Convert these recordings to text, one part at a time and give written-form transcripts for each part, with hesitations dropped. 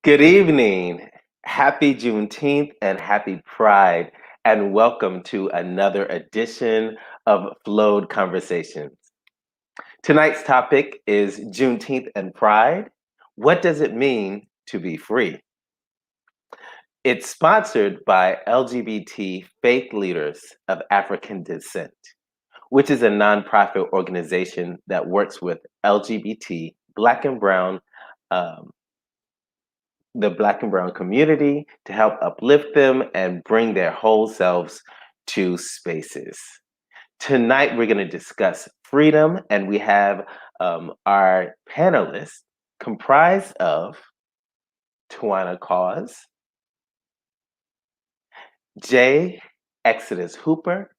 Good evening. Happy Juneteenth and happy Pride, and welcome to another edition of FLoAD Conversations. Tonight's topic is Juneteenth and Pride. What does it mean to be free? It's sponsored by LGBT Faith Leaders of African Descent, which is a nonprofit organization that works with LGBT, Black and Brown um, the Black and Brown community to help uplift them and bring their whole selves to spaces. Tonight, we're going to discuss freedom, and we have our panelists comprised of Twanna Cause, Jay Exodus Hooper,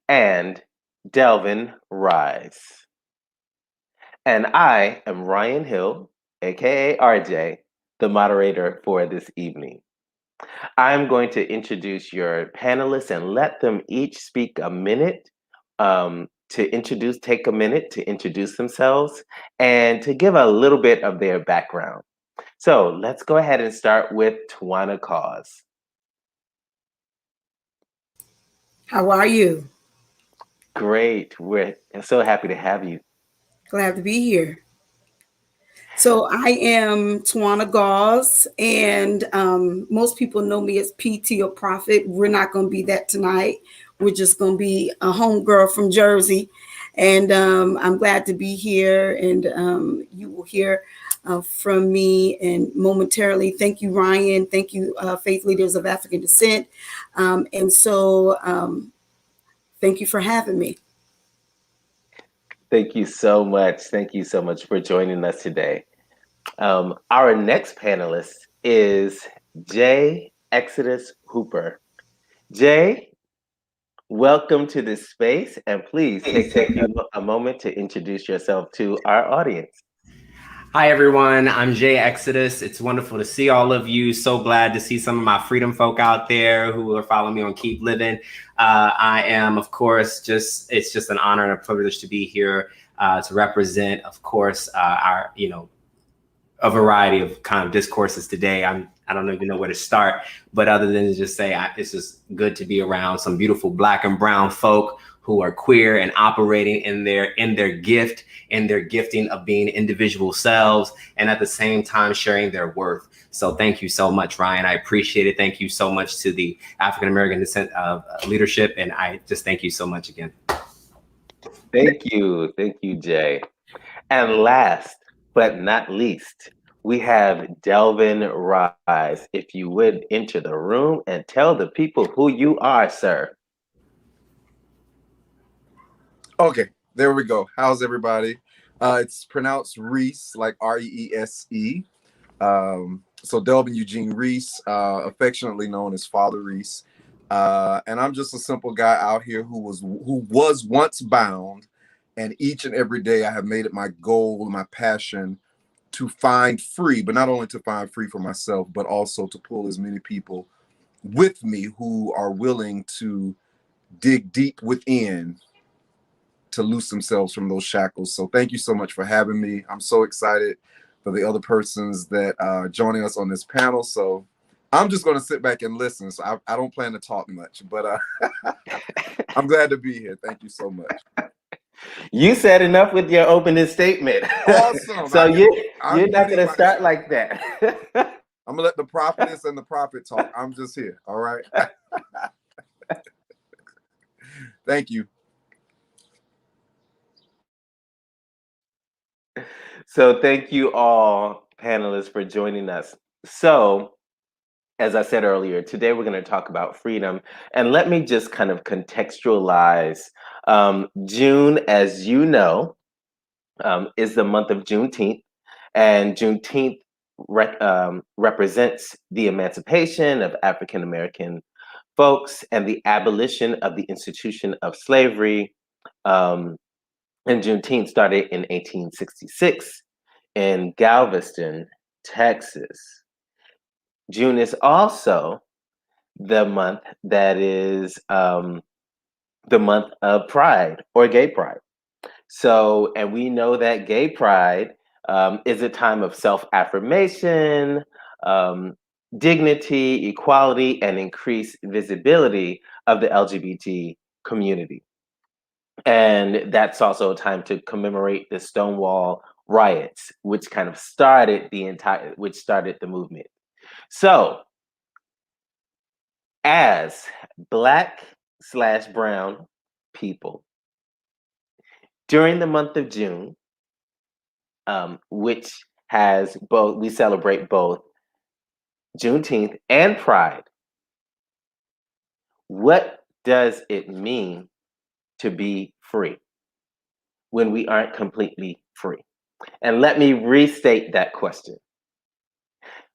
and Delvin Rhys. And I am Ryan Hill, aka RJ, the moderator for this evening. I'm going to introduce your panelists and let them each speak a minute take a minute to introduce themselves and to give a little bit of their background. So let's go ahead and start with Twanna Cause. How are you? Great. We're so happy to have you. Glad to be here. So I am Twanna Gause, and most people know me as PT or Prophet. We're not going to be that tonight. We're just going to be a homegirl from Jersey, and I'm glad to be here. And you will hear from me and momentarily. Thank you, Ryan. Thank you, Faith Leaders of African Descent. Thank you for having me. Thank you so much. Thank you so much for joining us today. Our next panelist is Jay Exodus Hooper. Jay, welcome to this space, and please take a moment to introduce yourself to our audience. Hi, everyone. I'm Jay Exodus. It's wonderful to see all of you. So glad to see some of my freedom folk out there who are following me on Keep Living. I am, of course, it's just an honor and a privilege to be here to represent, of course, a variety of kind of discourses today. I don't even know where to start, but other than to just say it's just good to be around some beautiful Black and brown folk who are queer and operating in their gifting of being individual selves, and at the same time sharing their worth. So thank you so much, Ryan. I appreciate it. Thank you so much to the African American Descent leadership, and I just thank you so much again. Thank you, Jay. And last but not least, we have Delvin Rhys. If you would enter the room and tell the people who you are, sir. Okay, there we go. How's everybody? It's pronounced Rhys, like Reese. So Delvin Eugene Rhys, affectionately known as Father Rhys. And I'm just a simple guy out here who was once bound, and each and every day I have made it my goal, my passion to find free, but not only to find free for myself, but also to pull as many people with me who are willing to dig deep within to loose themselves from those shackles. So thank you so much for having me. I'm so excited for the other persons that are joining us on this panel. So I'm just going to sit back and listen. So I don't plan to talk much, but I'm glad to be here. Thank you so much. You said enough with your opening statement. Awesome. So you're not going to start like that. I'm going to let the prophetess and the prophet talk. I'm just here. All right. Thank you. So thank you all panelists for joining us. So as I said earlier, today we're going to talk about freedom. And let me just kind of contextualize. June, as you know, is the month of Juneteenth. And Juneteenth represents the emancipation of African American folks and the abolition of the institution of slavery. And Juneteenth started in 1866 in Galveston, Texas. June is also the month that is the month of Pride or Gay Pride. So, and we know that Gay Pride is a time of self-affirmation, dignity, equality, and increased visibility of the LGBT community. And that's also a time to commemorate the Stonewall riots, which kind of started the movement. So, as Black/brown people, during the month of June, which has both, we celebrate both Juneteenth and Pride. What does it mean to be free when we aren't completely free? And let me restate that question.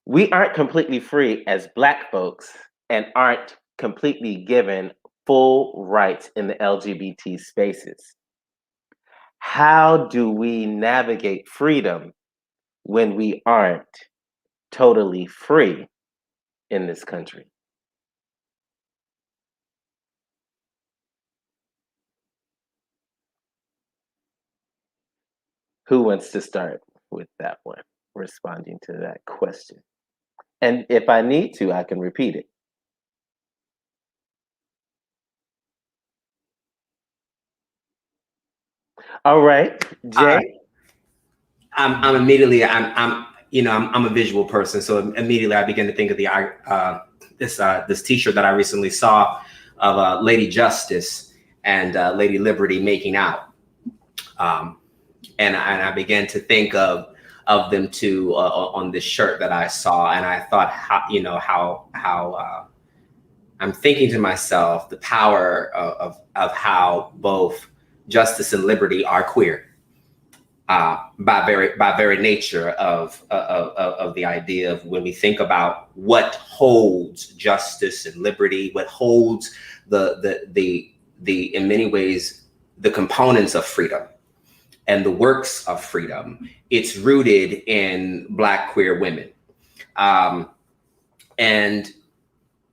We aren't completely free as Black folks and aren't completely given full rights in the LGBT spaces. How do we navigate freedom when we aren't totally free in this country? Who wants to start with that one, responding to that question? And if I need to, I can repeat it. All right, Jay. I'm immediately I'm a visual person, so immediately I begin to think of this T-shirt that I recently saw of Lady Justice and Lady Liberty making out, and I began to think of them two on this shirt that I saw, and I thought how I'm thinking to myself the power of how both justice and liberty are queer. By very nature of the idea of when we think about what holds justice and liberty, what holds the in many ways the components of freedom and the works of freedom, it's rooted in Black queer women, and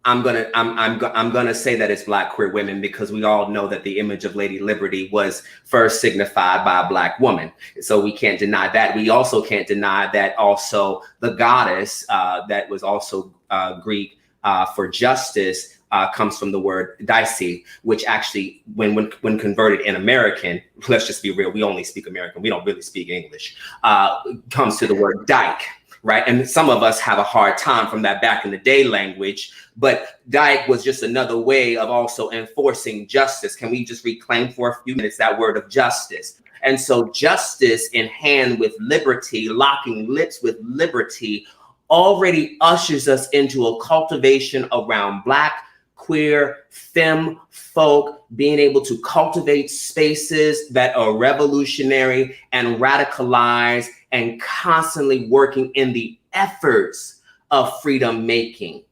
I'm gonna say that it's Black queer women because we all know that the image of Lady Liberty was first signified by a Black woman. So we can't deny that. We also can't deny that also the goddess that was also Greek for justice comes from the word Dicey, which actually, when converted in American, let's just be real, we only speak American, we don't really speak English, comes to the word dyke. Right. And some of us have a hard time from that back in the day language, but dyke was just another way of also enforcing justice. Can we just reclaim for a few minutes that word of justice? And so justice in hand with liberty, locking lips with liberty, already ushers us into a cultivation around Black, queer, femme folk, being able to cultivate spaces that are revolutionary and radicalized and constantly working in the efforts of freedom making.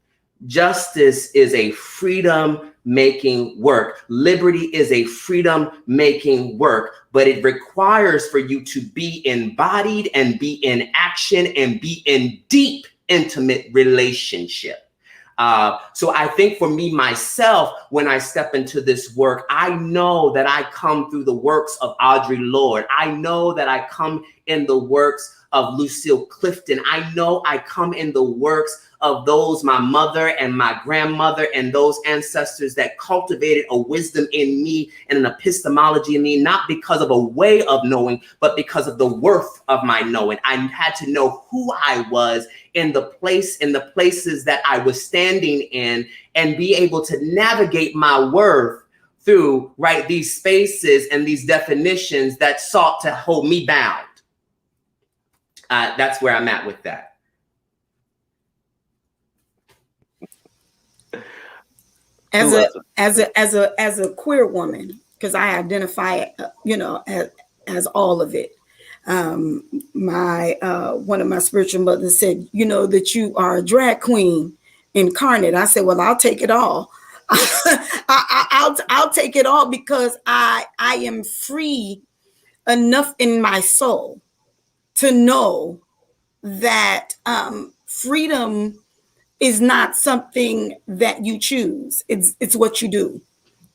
Justice is a freedom making work. Liberty is a freedom making work, but it requires for you to be embodied and be in action and be in deep, intimate relationship. So I think for me, myself, when I step into this work, I know that I come through the works of Audre Lorde. I know that I come in the works of Lucille Clifton. I know I come in the works of those, my mother and my grandmother and those ancestors that cultivated a wisdom in me and an epistemology in me, not because of a way of knowing, but because of the worth of my knowing. I had to know who I was in the places that I was standing in and be able to navigate my worth through, right, these spaces and these definitions that sought to hold me bound. That's where I'm at with that. As a queer woman, because I identify, as all of it. My one of my spiritual mothers said, that you are a drag queen incarnate. I said, well, I'll take it all. I'll take it all because I am free enough in my soul to know that freedom is not something that you choose. It's what you do.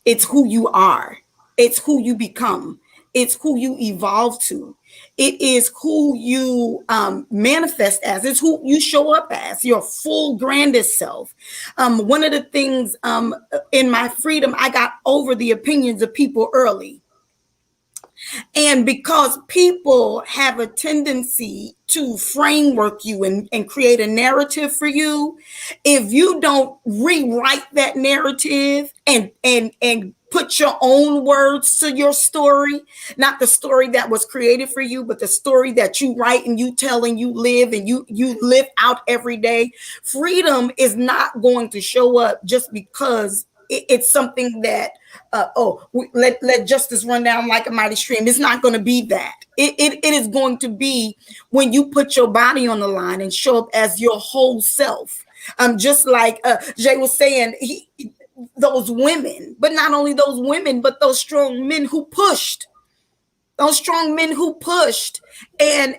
It's who you are. It's who you become. It's who you evolve to. It is who you manifest as. It's who you show up as, your full grandest self. One of the things in my freedom, I got over the opinions of people early. And because people have a tendency to framework you and create a narrative for you, if you don't rewrite that narrative and put your own words to your story, not the story that was created for you, but the story that you write and you tell and you live and you live out every day, freedom is not going to show up just because it's something that let justice run down like a mighty stream. It's not going to be that. It is going to be when you put your body on the line and show up as your whole self. Just like Jay was saying, those women, but not only those women, but those strong men who pushed. Those strong men who pushed and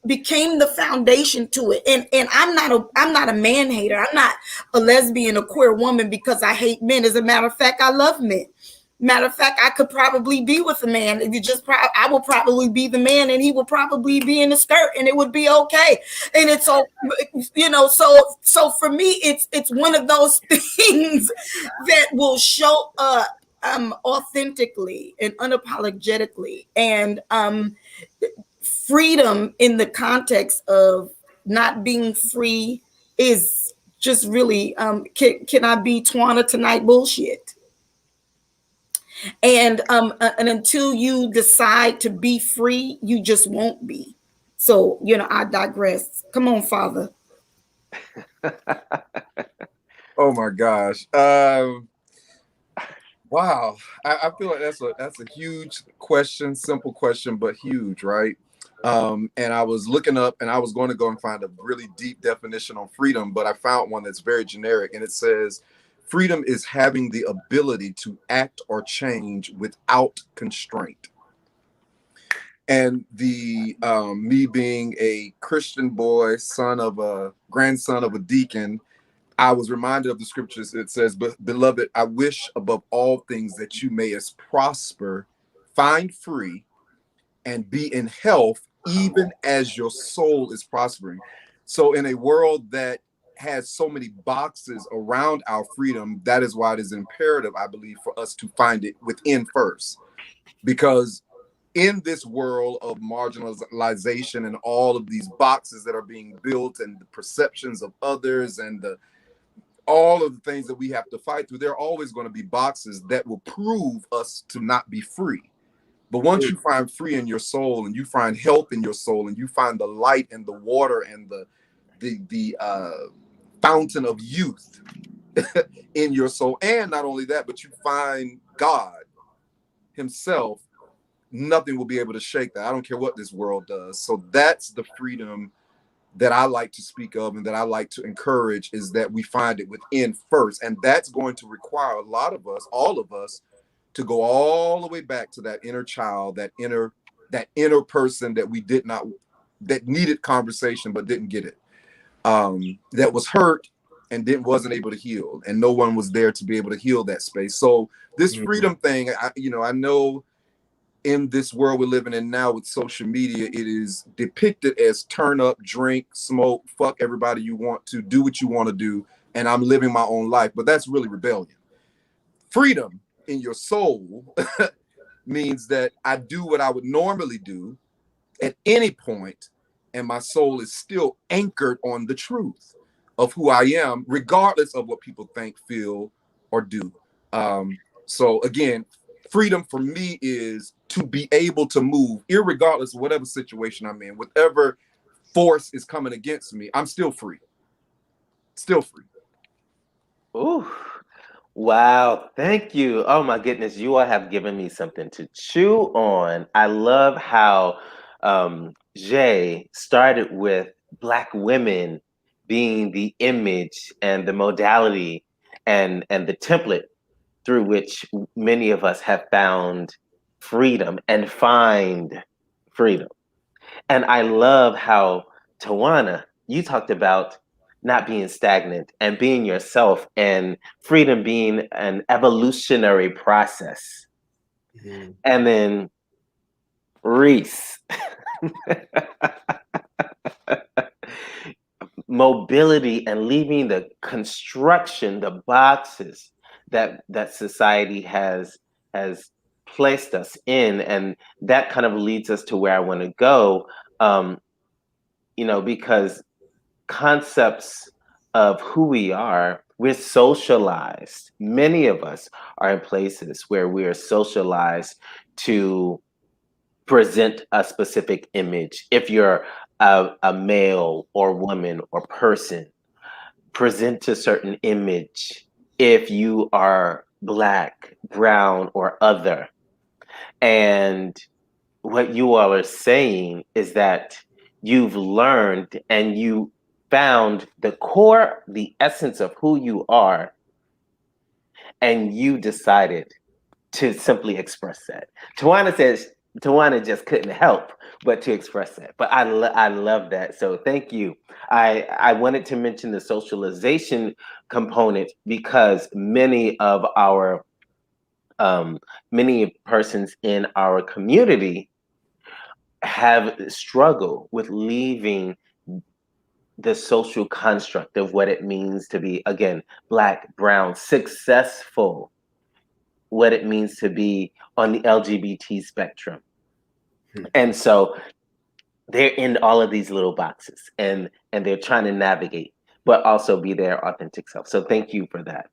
became the foundation to it. And I'm not a man hater. I'm not a lesbian, a queer woman because I hate men. As a matter of fact, I love men. Matter of fact, I could probably be with a man. I will probably be the man, and he will probably be in the skirt, and it would be okay. And it's so, so for me, it's one of those things that will show up authentically and unapologetically, and freedom in the context of not being free is just really can I be Twanna tonight bullshit. And until you decide to be free, you just won't be. So I digress. Come on, Father. Oh my gosh. Wow. I feel like that's a huge question, simple question, but huge, right? And I was looking up and I was going to go and find a really deep definition on freedom, but I found one that's very generic, and it says freedom is having the ability to act or change without constraint. And the me being a Christian boy, grandson of a deacon, I was reminded of the scriptures. It says, beloved, I wish above all things that you may as prosper, find free, and be in health, even as your soul is prospering. So in a world that has so many boxes around our freedom, that is why it is imperative, I believe, for us to find it within first. Because in this world of marginalization and all of these boxes that are being built and the perceptions of others and all of the things that we have to fight through, there are always going to be boxes that will prove us to not be free. But once you find free in your soul, and you find health in your soul, and you find the light and the water and the fountain of youth in your soul, and not only that, but you find God himself, nothing will be able to shake that. I don't care what this world does. So that's the freedom that I like to speak of and that I like to encourage, is that we find it within first. And that's going to require a lot of us, all of us, to go all the way back to that inner child, that inner person that needed conversation but didn't get it, that was hurt and wasn't able to heal, and no one was there to be able to heal that space. So this freedom thing, I know in this world we're living in now with social media, it is depicted as turn up, drink, smoke, fuck everybody you want to, do what you want to do, and I'm living my own life. But that's really rebellion. Freedom in your soul means that I do what I would normally do at any point, and my soul is still anchored on the truth of who I am, regardless of what people think, feel, or do. So again, freedom for me is to be able to move, irregardless of whatever situation I'm in, whatever force is coming against me, I'm still free. Still free. Ooh. Wow, thank you. Oh my goodness, you all have given me something to chew on. I love how Jay started with Black women being the image and the modality and the template through which many of us have found freedom and find freedom. And I love how, Twanna, you talked about not being stagnant and being yourself, and freedom being an evolutionary process. And then Rhys, mobility and leaving the construction, the boxes that society has placed us in, and that kind of leads us to where I want to go. Um, because concepts of who we are, we're socialized. Many of us are in places where we are socialized to present a specific image. If you're a male or woman or person, present a certain image. If you are Black, brown, or other. And what you all are saying is that you've learned and you found the core, the essence of who you are, and you decided to simply express that. Twanna says Twanna just couldn't help but to express that. But I love that. So thank you. I wanted to mention the socialization component because many persons in our community have struggled with leaving the social construct of what it means to be, again, Black, brown, successful, what it means to be on the LGBT spectrum. And so they're in all of these little boxes and they're trying to navigate, but also be their authentic self. So thank you for that.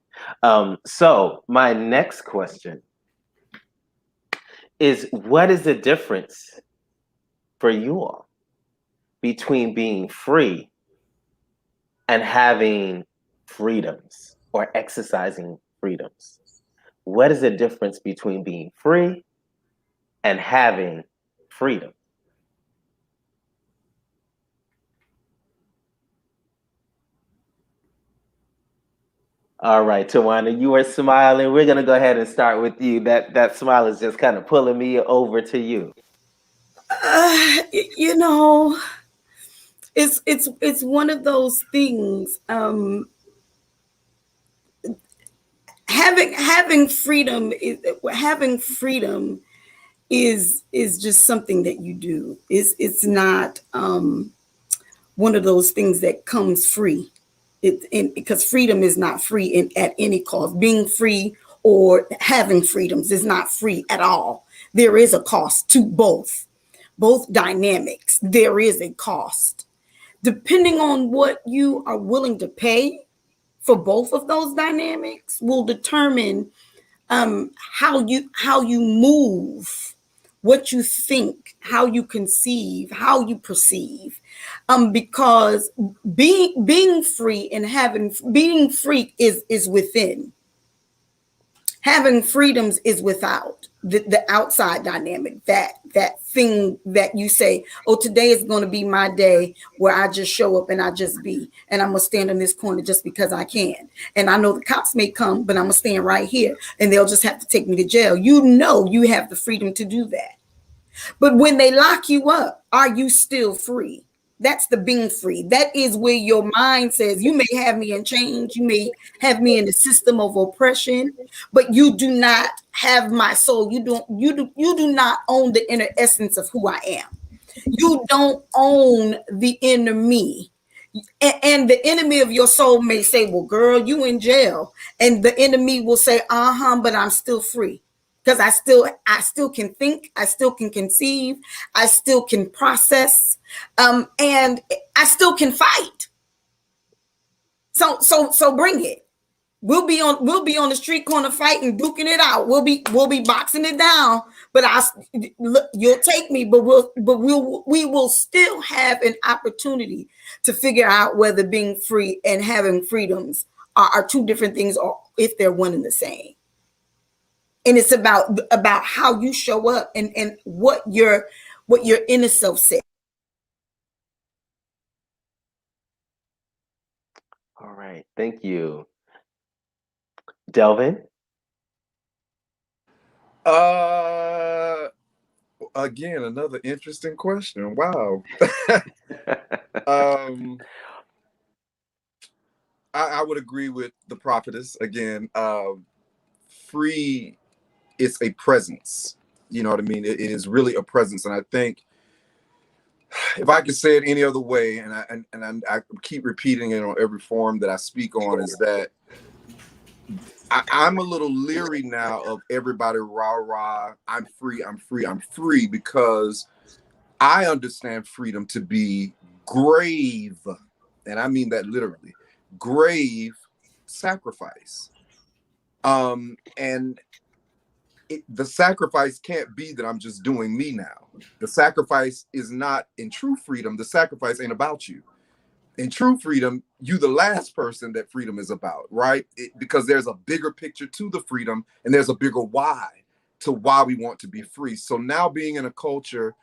So my next question is, what is the difference for you all between being free and having freedoms or exercising freedoms? What is the difference between being free and having freedom? All right, Twanna, you are smiling. We're gonna go ahead and start with you. That smile is just kind of pulling me over to you. You know, it's one of those things. Having freedom is just something that you do. It's not one of those things that comes free. Because freedom is not free at any cost. Being free or having freedoms is not free at all. There is a cost to both dynamics. There is a cost. Depending on what you are willing to pay for both of those dynamics will determine how you move, what you think, how you conceive, how you perceive. Because being free and being free is within. Having freedoms is without. The outside dynamic, that thing that you say, oh, today is going to be my day where I just show up and I just be, and I'm gonna stand in this corner just because I can. And I know the cops may come, but I'm gonna stand right here and they'll just have to take me to jail. You know you have the freedom to do that. But when they lock you up, are you still free? That's the being free. That is where your mind says, you may have me in chains, you may have me in the system of oppression, but you do not have my soul. You do not own the inner essence of who I am. You don't own the inner me. And the enemy of your soul may say, well, girl, you in jail. And the enemy will say, but I'm still free. Because I still can think, I still can conceive, I still can process, and I still can fight. So bring it. We'll be on the street corner fighting, duking it out. We'll be boxing it down. But you'll take me, but we will still have an opportunity to figure out whether being free and having freedoms are two different things, or if they're one and the same. And it's about how you show up and what your inner self says. All right, thank you. Delvin? Again, another interesting question. Wow. I would agree with the prophetess again. Free is a presence. You know what I mean? It is really a presence. And I think if I could say it any other way, and I keep repeating it on every forum that I speak on, is that I'm a little leery now of everybody rah, I'm free, I'm free, I'm free, because I understand freedom to be grave, and I mean that literally, grave sacrifice. And the sacrifice can't be that I'm just doing me now. The sacrifice is not, in true freedom, the sacrifice ain't about you. In true freedom, you the last person that freedom is about, right? Because there's a bigger picture to the freedom, and there's a bigger why to why we want to be free. So now being in a culture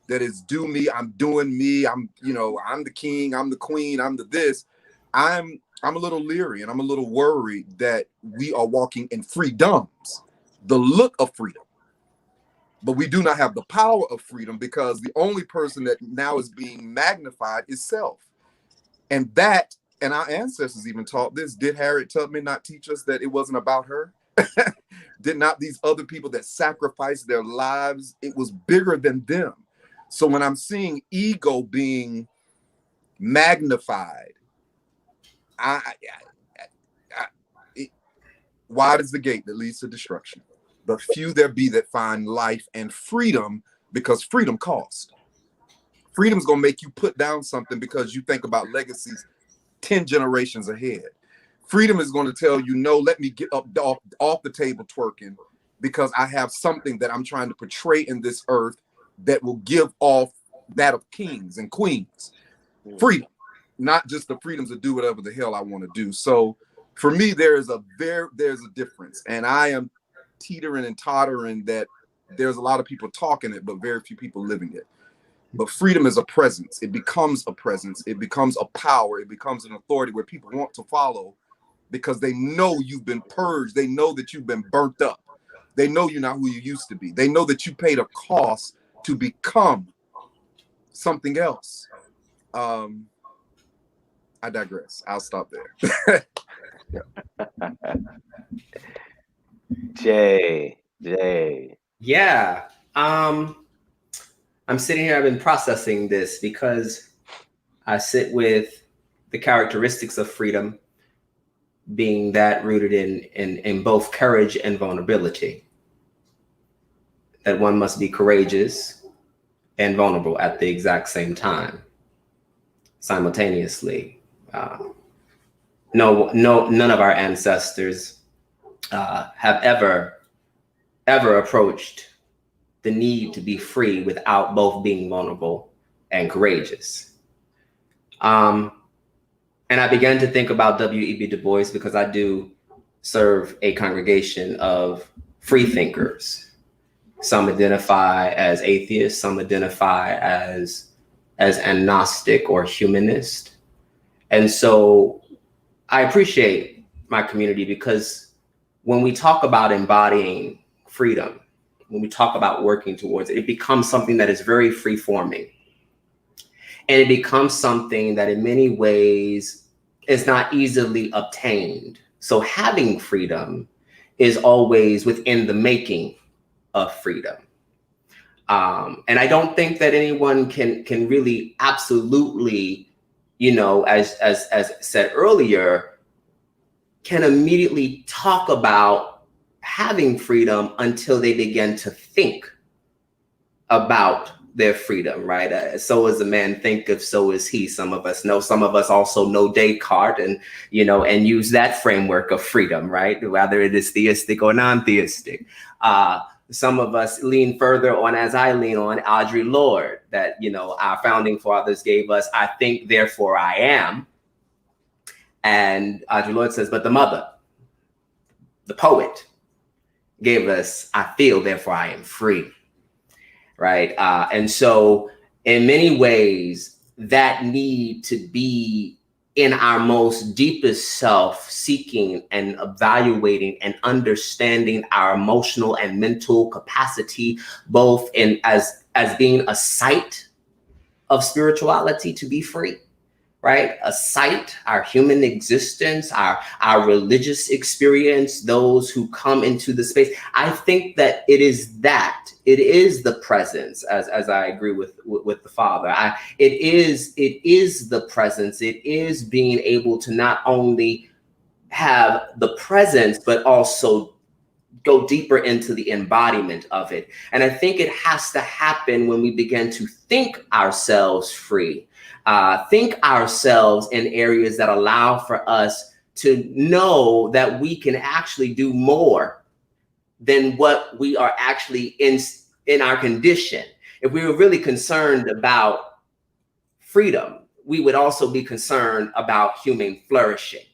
that is do me, I'm doing me, I'm the king, I'm the queen, I'm the this, I'm a little leery and I'm a little worried that we are walking in freedoms, the look of freedom, but we do not have the power of freedom, because the only person that now is being magnified is self. And our ancestors even taught this. Did Harriet Tubman not teach us that it wasn't about her? Did not these other people that sacrificed their lives, it was bigger than them? So when I'm seeing ego being magnified, wide is the gate that leads to destruction, but few there be that find life and freedom, because freedom costs. Freedom's gonna make you put down something because you think about legacies 10 generations ahead. Freedom is going to tell you, no, let me get up off the table twerking, because I have something that I'm trying to portray in this earth that will give off that of kings and queens. Freedom, not just the freedoms to do whatever the hell I want to do. So for me, there's a difference, and I am teetering and tottering that there's a lot of people talking it, but very few people living it. But freedom is a presence. It becomes a presence. It becomes a power. It becomes an authority where people want to follow, because they know you've been purged. They know that you've been burnt up. They know you're not who you used to be. They know that you paid a cost to become something else. I digress. I'll stop there. Jay. Yeah. I'm sitting here, I've been processing this, because I sit with the characteristics of freedom being that rooted in both courage and vulnerability. That one must be courageous and vulnerable at the exact same time, simultaneously. None of our ancestors have ever approached the need to be free without both being vulnerable and courageous. And I began to think about W.E.B. Du Bois, because I do serve a congregation of free thinkers. Some identify as atheists, some identify as agnostic or humanist. And so I appreciate my community, because when we talk about embodying freedom, when we talk about working towards it, it becomes something that is very free-forming. And it becomes something that in many ways is not easily obtained. So having freedom is always within the making of freedom. And I don't think that anyone can really absolutely, as said earlier, can immediately talk about having freedom until they begin to think about their freedom, right? So as a man thinketh, so is he. Some of us know, some of us also know Descartes, and use that framework of freedom, right? Whether it is theistic or non-theistic. Some of us lean further on, as I lean on, Audre Lorde, that our founding fathers gave us, I think, therefore I am. And Audre Lorde says, but the mother, the poet, gave us, I feel, therefore I am free. Right. And so in many ways, that need to be in our most deepest self, seeking and evaluating and understanding our emotional and mental capacity, both as being a site of spirituality to be free. right? A site, our human existence, our religious experience, those who come into the space. I think that it is the presence, as I agree with the Father. It is the presence. It is being able to not only have the presence, but also go deeper into the embodiment of it. And I think it has to happen when we begin to think ourselves free, think ourselves in areas that allow for us to know that we can actually do more than what we are actually in our condition. If we were really concerned about freedom, we would also be concerned about human flourishing.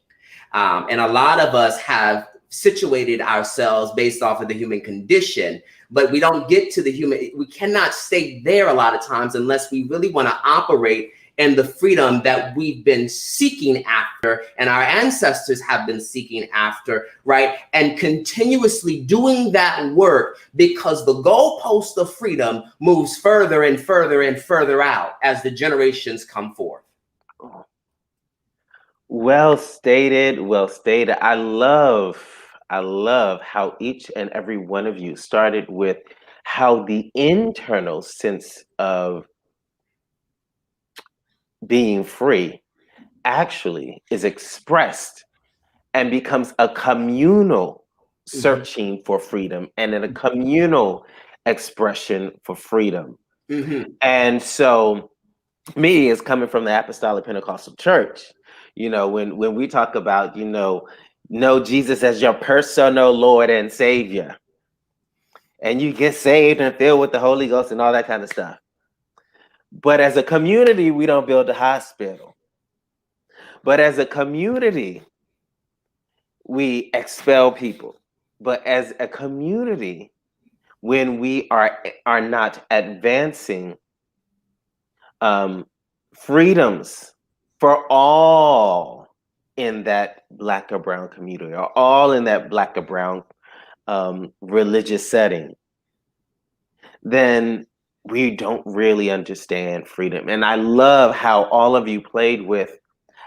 And a lot of us have situated ourselves based off of the human condition, but we don't get to the human. We cannot stay there a lot of times unless we really want to operate in the freedom that we've been seeking after and our ancestors have been seeking after, right? And continuously doing that work, because the goalpost of freedom moves further and further and further out as the generations come forth. Well stated, well stated. I love how each and every one of you started with how the internal sense of being free actually is expressed and becomes a communal searching for freedom and in a communal expression for freedom. And so me, is coming from the Apostolic Pentecostal Church. You know, when we talk about, know Jesus as your personal Lord and Savior, and you get saved and filled with the Holy Ghost and all that kind of stuff. But as a community, we don't build a hospital. But as a community, we expel people. But as a community, when we are not advancing freedoms for all in that Black or brown community, or all in that Black or brown religious setting, then we don't really understand freedom. And I love how all of you played with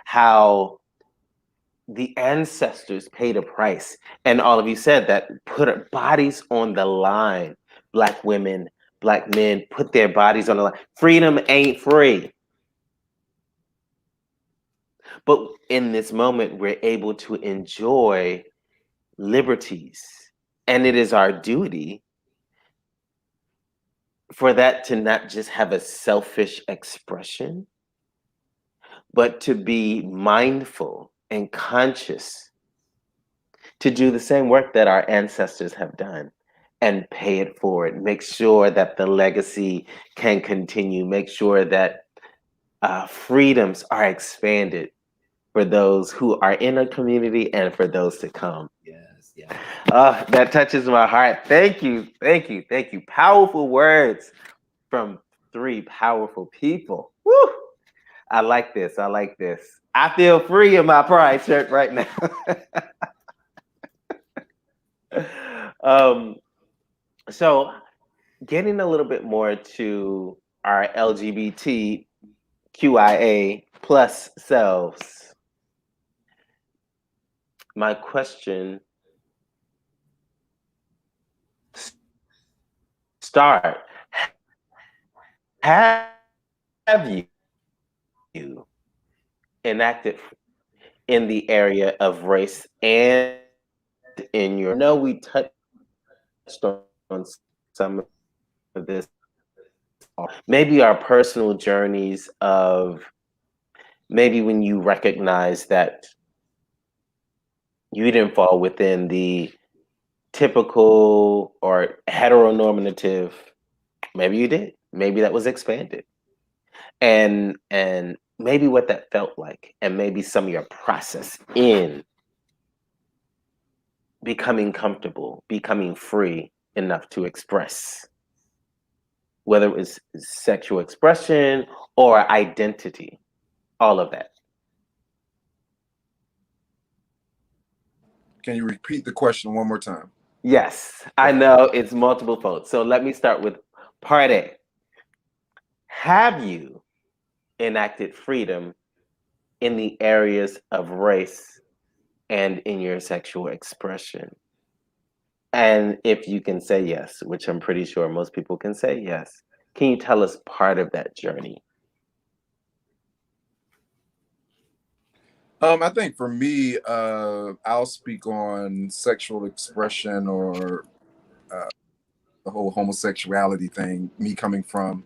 how the ancestors paid a price. And all of you said that put bodies on the line. Black women, Black men put their bodies on the line. Freedom ain't free. But in this moment, we're able to enjoy liberties. And it is our duty for that to not just have a selfish expression, but to be mindful and conscious to do the same work that our ancestors have done and pay it forward. Make sure that the legacy can continue. Make sure that freedoms are expanded for those who are in a community and for those to come. Yes, yeah. That touches my heart. Thank you, thank you, thank you. Powerful words from three powerful people. Woo! I like this. I like this. I feel free in my pride shirt right now. So getting a little bit more to our LGBTQIA plus selves, my question start, have you enacted in the area of race and in your, we touched on some of this, maybe our personal journeys of maybe when you recognize that you didn't fall within the typical or heteronormative, maybe you did, maybe that was expanded, and maybe what that felt like, and maybe some of your process in becoming comfortable, becoming free enough to express, whether it was sexual expression or identity, all of that. Can you repeat the question one more time? Yes, I know it's multiple folds. So let me start with part A. Have you enacted freedom in the areas of race and in your sexual expression? And if you can say yes, which I'm pretty sure most people can say yes, can you tell us part of that journey? I think for me, I'll speak on sexual expression or the whole homosexuality thing. Me coming from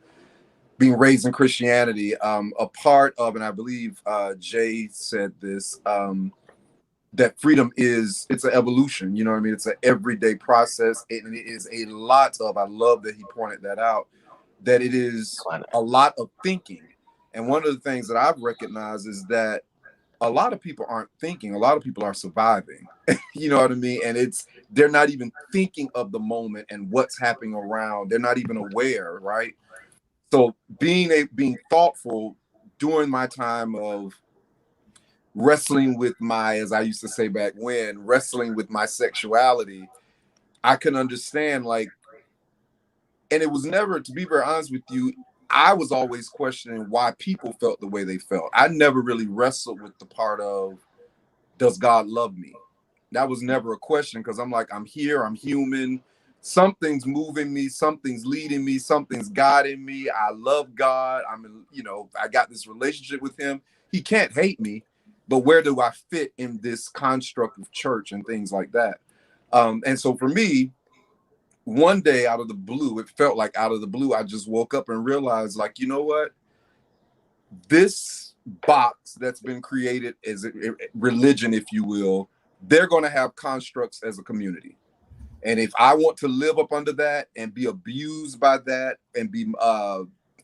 being raised in Christianity, a part of, and I believe Jay said this, that freedom it's an evolution. You know what I mean? It's an everyday process, and it is a lot of. I love that he pointed that out. That it is Twanna. a lot of thinking, and one of the things that I've recognized is that a lot of people aren't thinking. A lot of people are surviving. You know what I mean? And they're not even thinking of the moment and what's happening around. They're not even aware, right? So being thoughtful during my time of wrestling with my, as I used to say back when, wrestling with my sexuality, I can understand, like, and it was never, to be very honest with you, I was always questioning why people felt the way they felt. I never really wrestled with the part of, does God love me? That was never a question, because I'm like, I'm here, I'm human. Something's moving me, something's leading me, something's guiding me. I love God. I got this relationship with him. He can't hate me, but where do I fit in this construct of church and things like that? And so for me, one day out of the blue, it felt like out of the blue, I just woke up and realized, like, you know what? This box that's been created as a religion, if you will, they're going to have constructs as a community. And if I want to live up under that and be abused by that and be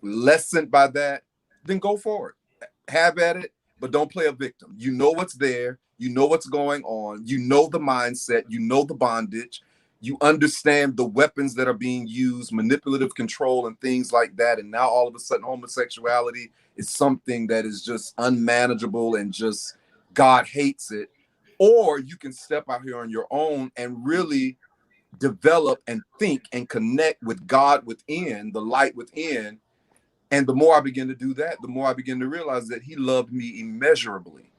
lessened by that, then go for it. Have at it, but don't play a victim. You know what's there. You know what's going on. You know the mindset. You know the bondage. You understand the weapons that are being used, manipulative control and things like that. And now all of a sudden homosexuality is something that is just unmanageable and just God hates it. Or you can step out here on your own and really develop and think and connect with God within, the light within. And the more I begin to do that, the more I begin to realize that he loved me immeasurably.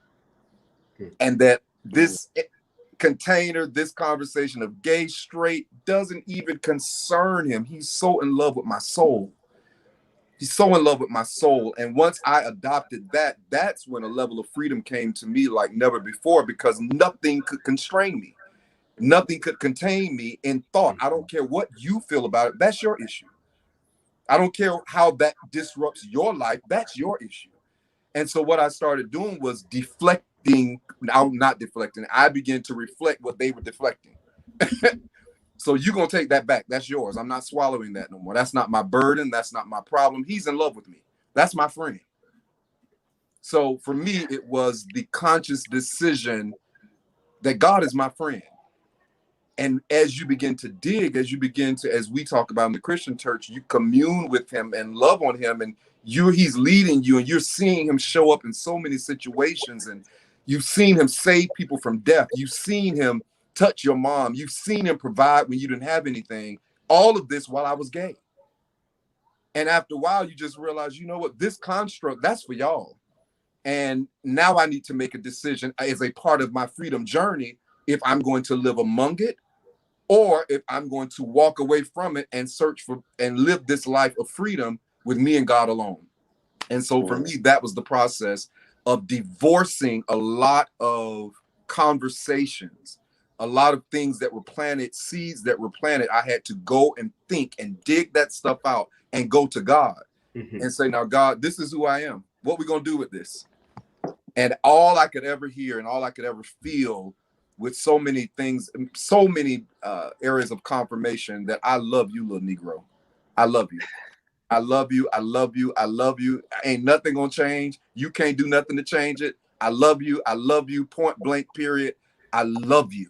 And that this container, this conversation of gay, straight, doesn't even concern him. He's so in love with my soul. He's so in love with my soul. And once I adopted that, that's when a level of freedom came to me like never before, because nothing could constrain me. Nothing could contain me in thought. I don't care what you feel about it. That's your issue. I don't care how that disrupts your life. That's your issue. And so what I started doing was deflecting. I'm not deflecting. I began to reflect what they were deflecting. So you're going to take that back. That's yours. I'm not swallowing that no more. That's not my burden. That's not my problem. He's in love with me. That's my friend. So for me, it was the conscious decision that God is my friend. And as you begin to dig, as we talk about in the Christian church, you commune with him and love on him, and he's leading you, and you're seeing him show up in so many situations, and you've seen him save people from death. You've seen him touch your mom. You've seen him provide when you didn't have anything. All of this while I was gay. And after a while, you just realize, you know what, this construct, that's for y'all. And now I need to make a decision as a part of my freedom journey if I'm going to live among it, or if I'm going to walk away from it and search for and live this life of freedom with me and God alone. And so for me, that was the process of divorcing a lot of conversations, a lot of things that were planted, seeds that were planted. I had to go and think and dig that stuff out and go to God and say, now, God, this is who I am. What we going to do with this? And all I could ever hear and all I could ever feel with so many things, so many areas of confirmation, that I love you, little Negro. I love you. I love you. I love you. I love you. Ain't nothing gonna change. You can't do nothing to change it. I love you. I love you. Point blank, period. I love you.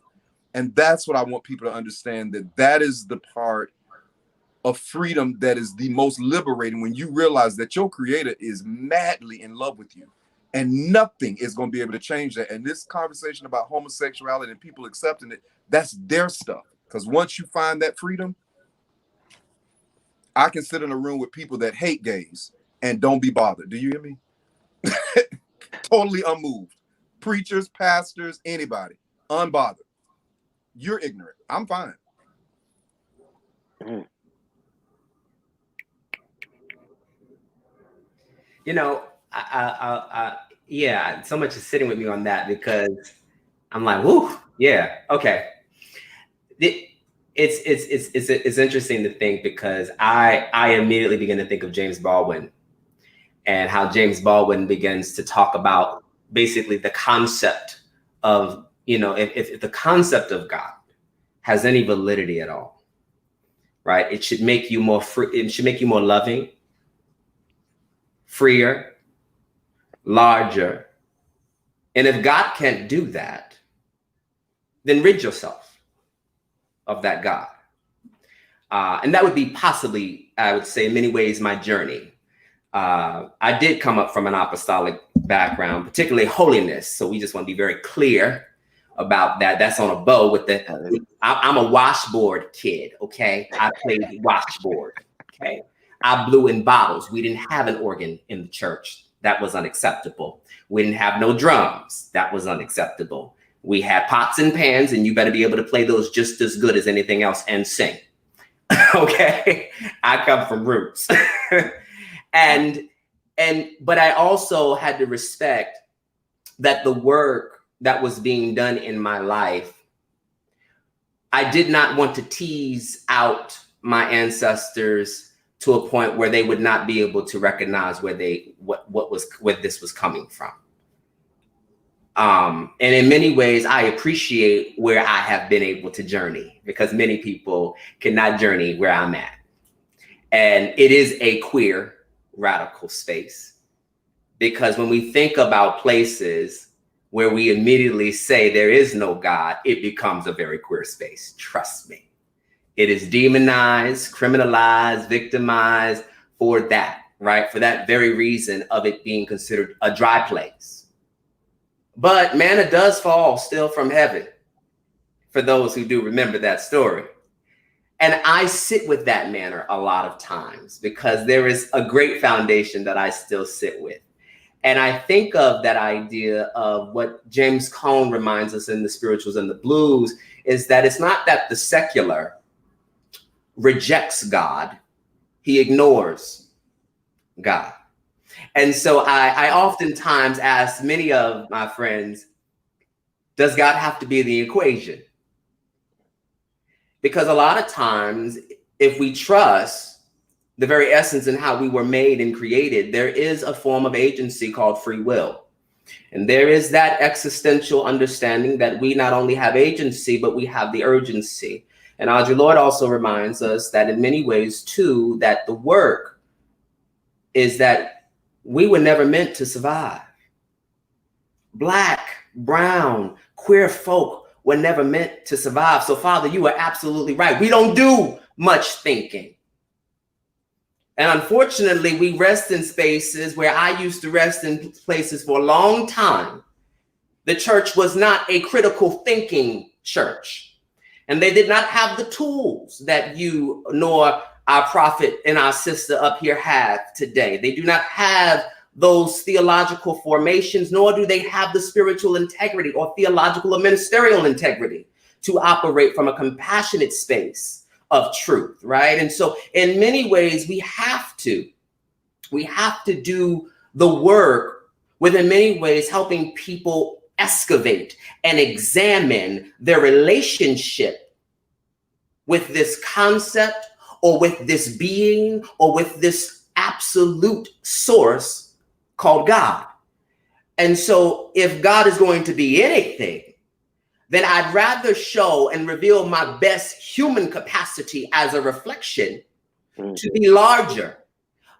And that's what I want people to understand, that is the part of freedom that is the most liberating, when you realize that your creator is madly in love with you. And nothing is going to be able to change that. And this conversation about homosexuality and people accepting it, that's their stuff. Because once you find that freedom, I can sit in a room with people that hate gays and don't be bothered. Do you hear me? totally unmoved. Preachers, pastors, anybody, unbothered. You're ignorant. I'm fine. You know, yeah, so much is sitting with me on that because I'm like, whoo, yeah, okay. It's interesting to think because I immediately begin to think of James Baldwin and how James Baldwin begins to talk about basically the concept of, you know, if the concept of God has any validity at all, right? It should make you more free. It should make you more loving, freer, larger. And if God can't do that, then rid yourself of that God. And that would be possibly, I would say, in many ways, my journey. I did come up from an apostolic background, particularly holiness. So we just want to be very clear about that. That's on a bow with the, I'm a washboard kid, okay? I played washboard, okay? I blew in bottles. We didn't have an organ in the church. That was unacceptable. We didn't have no drums. That was unacceptable. We had pots and pans, and you better be able to play those just as good as anything else and sing. Okay, I come from roots. But I also had to respect that the work that was being done in my life, I did not want to tease out my ancestors to a point where they would not be able to recognize where this was coming from. And in many ways, I appreciate where I have been able to journey because many people cannot journey where I'm at. And it is a queer radical space because when we think about places where we immediately say there is no God, it becomes a very queer space. Trust me. It is demonized, criminalized, victimized for that, right? For that very reason of it being considered a dry place. But manna does fall still from heaven, for those who do remember that story. And I sit with that manner a lot of times because there is a great foundation that I still sit with. And I think of that idea of what James Cone reminds us in the Spirituals and the Blues is that it's not that the secular rejects God, he ignores God. And so I oftentimes ask many of my friends, does God have to be in the equation? Because a lot of times, if we trust the very essence in how we were made and created, there is a form of agency called free will. And there is that existential understanding that we not only have agency, but we have the urgency. And Audre Lorde also reminds us that in many ways, too, that the work is that we were never meant to survive. Black, brown, queer folk were never meant to survive. So, Father, you are absolutely right. We don't do much thinking. And unfortunately, we rest in spaces where I used to rest in places for a long time. The church was not a critical thinking church. And they did not have the tools that you nor our prophet and our sister up here have today. They do not have those theological formations, nor do they have the spiritual integrity or theological or ministerial integrity to operate from a compassionate space of truth, right? And so in many ways, we have to do the work within many ways, helping people excavate and examine their relationship with this concept or with this being or with this absolute source called God. And so if God is going to be anything, then I'd rather show and reveal my best human capacity as a reflection to be larger,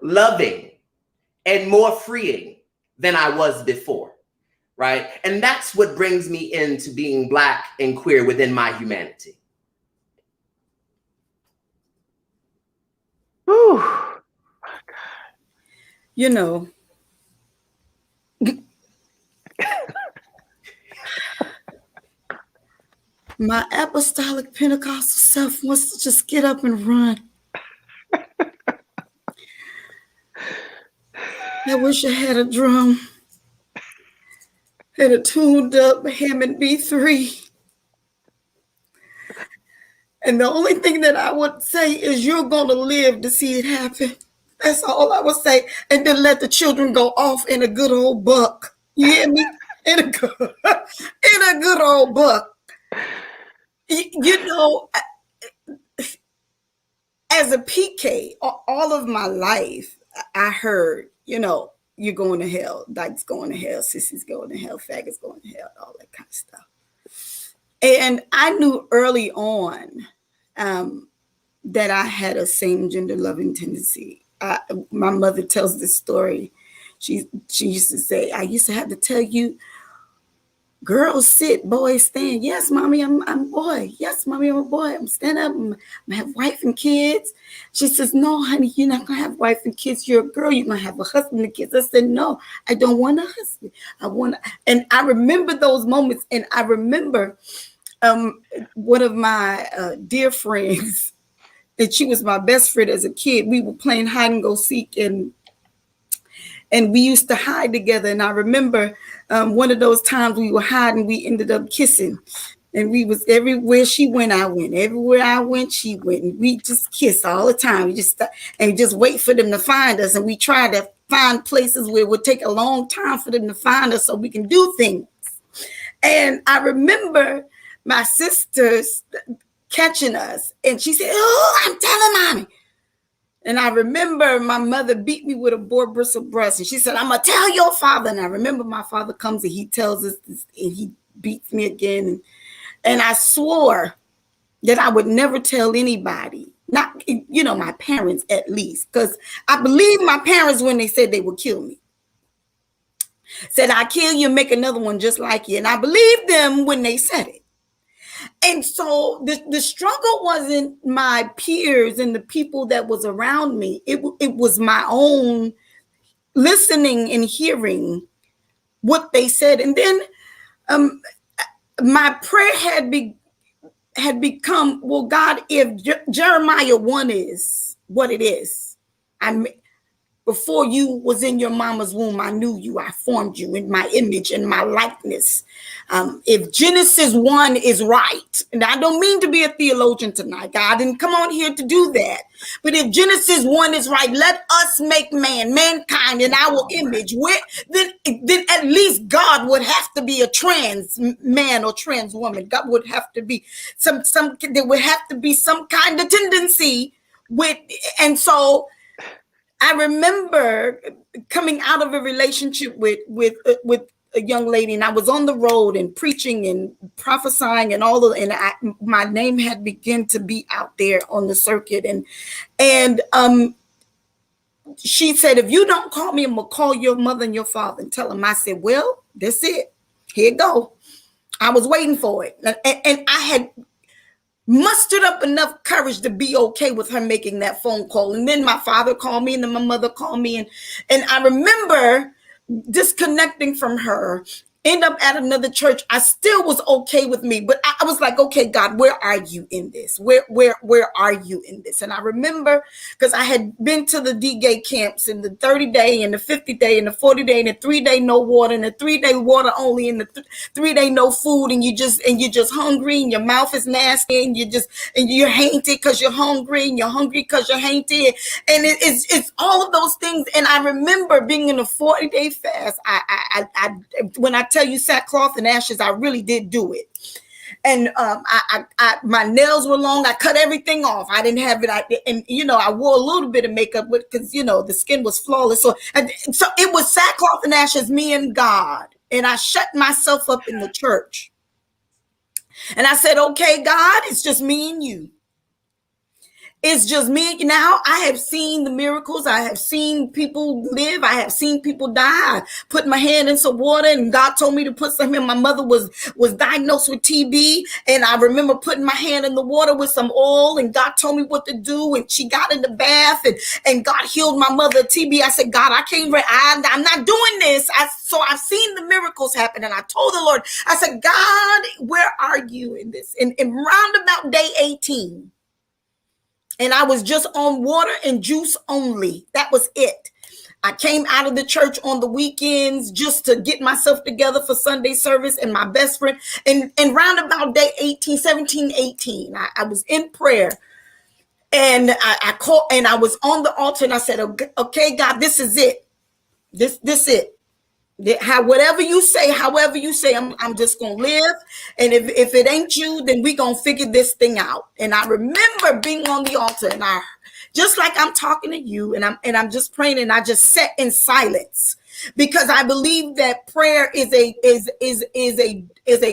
loving, and more freeing than I was before, right? And that's what brings me into being Black and queer within my humanity. Whew. You know, my apostolic Pentecostal self wants to just get up and run. I wish I had a drum. and a tuned up Hammond B3. And the only thing that I would say is you're going to live to see it happen. That's all I would say. And then let the children go off in a good old buck. You hear me? In a good old buck. You know, as a PK, all of my life, I heard, you know, you're going to hell. Dyke's going to hell. Sissy's going to hell. Faggots going to hell. All that kind of stuff. And I knew early on that I had a same gender loving tendency. My mother tells this story. She used to say, I used to have to tell you, girls sit, boys stand. Yes, mommy, I'm a boy. Yes, mommy, I'm a boy. I'm stand up. I'm gonna have wife and kids. She says, no, honey, you're not gonna have wife and kids. You're a girl. You're gonna have a husband and kids. I said, no, I don't want a husband. And I remember those moments. And I remember one of my dear friends, and she was my best friend as a kid. We were playing hide and go seek, and we used to hide together. And I remember one of those times we were hiding, we ended up kissing. And we was everywhere she went, I went. Everywhere I went, she went. And we just kissed all the time. We just wait for them to find us. And we try to find places where it would take a long time for them to find us so we can do things. And I remember my sisters catching us. And she said, oh, I'm telling mommy. And I remember my mother beat me with a boar bristle brush. And she said, I'm going to tell your father. And I remember my father comes and he tells us this, and he beats me again. And I swore that I would never tell anybody, not, you know, my parents at least, because I believed my parents when they said they would kill me. Said, I'll kill you and make another one just like you. And I believed them when they said it. And so the struggle wasn't my peers and the people that was around me. It was my own listening and hearing what they said. And then my prayer had become, well, God, if Jeremiah 1 is what it is, before you was in your mama's womb, I knew you. I formed you in my image and my likeness. If Genesis 1 is right, and I don't mean to be a theologian tonight, God didn't come on here to do that. But if Genesis 1 is right, let us make mankind in our image. Then at least God would have to be a trans man or trans woman. God would have to be there would have to be some kind of tendency with, and so I remember coming out of a relationship with a young lady, and I was on the road and preaching and prophesying and all of, and my name had begun to be out there on the circuit, and she said, if you don't call me, I'm gonna call your mother and your father and tell them. I said, well, that's it. Here it go. I was waiting for it, and I had mustered up enough courage to be okay with her making that phone call. And then my father called me, and then my mother called me. And I remember disconnecting from her, end up at another church. I still was okay with me, but I was like, okay, God, where are you in this? Where are you in this? And I remember, because I had been to the D-Gay camps, in the 30-day and the 50-day and the 40-day and the 3-day no water and the 3-day water only and the 3-day no food, and you're just hungry and your mouth is nasty and you're hainted because you're hungry and you're hungry because you're hainted, and it's all of those things. And I remember being in a 40-day fast. I when I tell you sackcloth and ashes, I really did do it. And my nails were long. I cut everything off. I didn't have it. And I wore a little bit of makeup because the skin was flawless. So it was sackcloth and ashes, me and God. And I shut myself up in the church. And I said, okay, God, it's just me and you. It's just me. Now I have seen the miracles. I have seen people live. I have seen people die. I put my hand in some water, and God told me to put some in. My mother was diagnosed with TB, and I remember putting my hand in the water with some oil, and God told me what to do, and she got in the bath, and God healed my mother of TB. I said, God, I'm not doing this. So I've seen the miracles happen, and I told the Lord, I said, God, where are you in this? And round about day 18, and I was just on water and juice only. That was it. I came out of the church on the weekends just to get myself together for Sunday service, and my best friend, and round about day 18, 17, 18, I was in prayer, and I called, and I was on the altar, and I said, okay, God, this is it. This it. Whatever you say, however you say, I'm just gonna live. And if it ain't you, then we gonna figure this thing out. And I remember being on the altar, and I just like I'm talking to you, and I'm just praying, and I just sat in silence, because I believe that prayer is a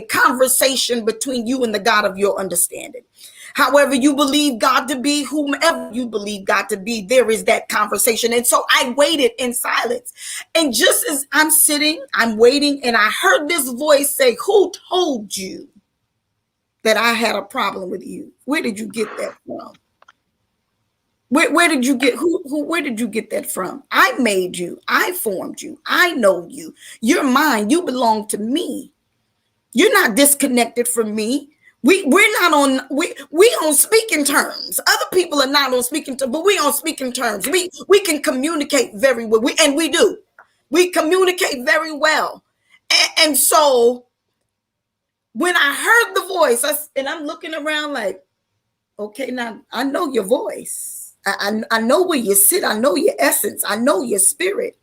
conversation between you and the God of your understanding. However you believe God to be, whomever you believe God to be, there is that conversation. And so I waited in silence. And just as I'm sitting, I'm waiting, and I heard this voice say, who told you that I had a problem with you? Where did you get that from? Where did you get where did you get that from? I made you. I formed you. I know you. You're mine. You belong to me. You're not disconnected from me. We're not on we on speaking terms. Other people are not on speaking terms, but we on speaking terms. We can communicate very well. We do. We communicate very well. And so when I heard the voice, and I'm looking around like, okay, now I know your voice. I know where you sit. I know your essence. I know your spirit.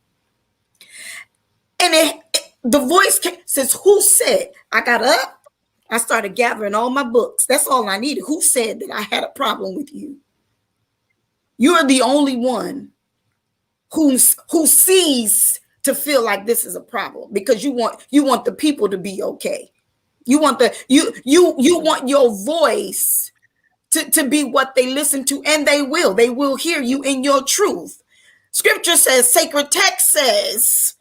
And the voice says, who said? I got up. I started gathering all my books. That's all I needed. Who said that I had a problem with you? You're the only one who sees to feel like this is a problem, because you want the people to be okay. You want you want your voice to be what they listen to, and they will hear you in your truth. Scripture says, sacred text says,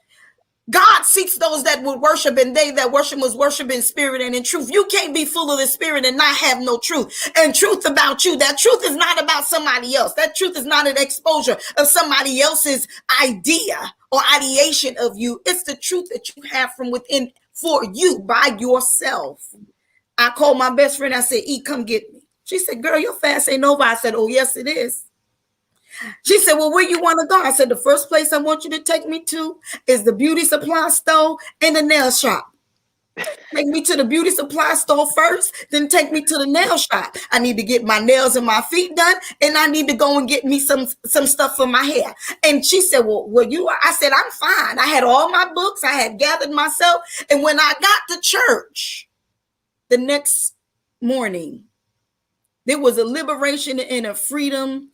God seeks those that would worship, and they that worship must worship in spirit and in truth. You can't be full of the spirit and not have no truth. And truth about you. That truth is not about somebody else. That truth is not an exposure of somebody else's idea or ideation of you. It's the truth that you have from within for you by yourself. I called my best friend. I said, E, come get me. She said, girl, your fast ain't over. I said, oh, yes, it is. She said, well, where you want to go? I said, the first place I want you to take me to is the beauty supply store and the nail shop. Take me to the beauty supply store first, then take me to the nail shop. I need to get my nails and my feet done, and I need to go and get me some stuff for my hair. And she said, well, you are? I said, I'm fine. I had all my books. I had gathered myself. And when I got to church the next morning, there was a liberation and a freedom.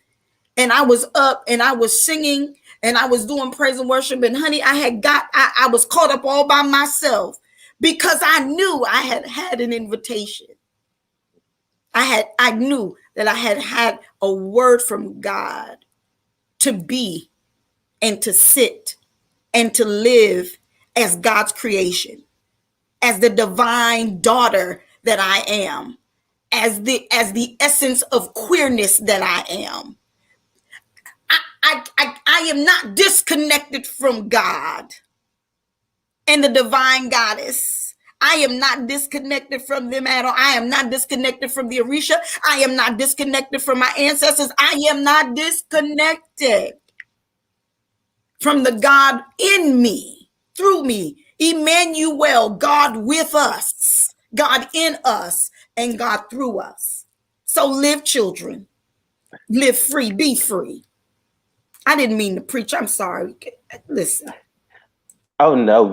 And I was up and I was singing and I was doing praise and worship. And honey, I was caught up all by myself, because I knew I had an invitation. I knew that I had a word from God to be and to sit and to live as God's creation, as the divine daughter that I am, as the essence of queerness that I am. I am not disconnected from God and the divine goddess. I am not disconnected from them at all. I am not disconnected from the Orisha. I am not disconnected from my ancestors. I am not disconnected from the God in me, through me. Emmanuel, God with us, God in us, and God through us. So live, children. Live free. Be free. I didn't mean to preach. I'm sorry. Listen. Oh no,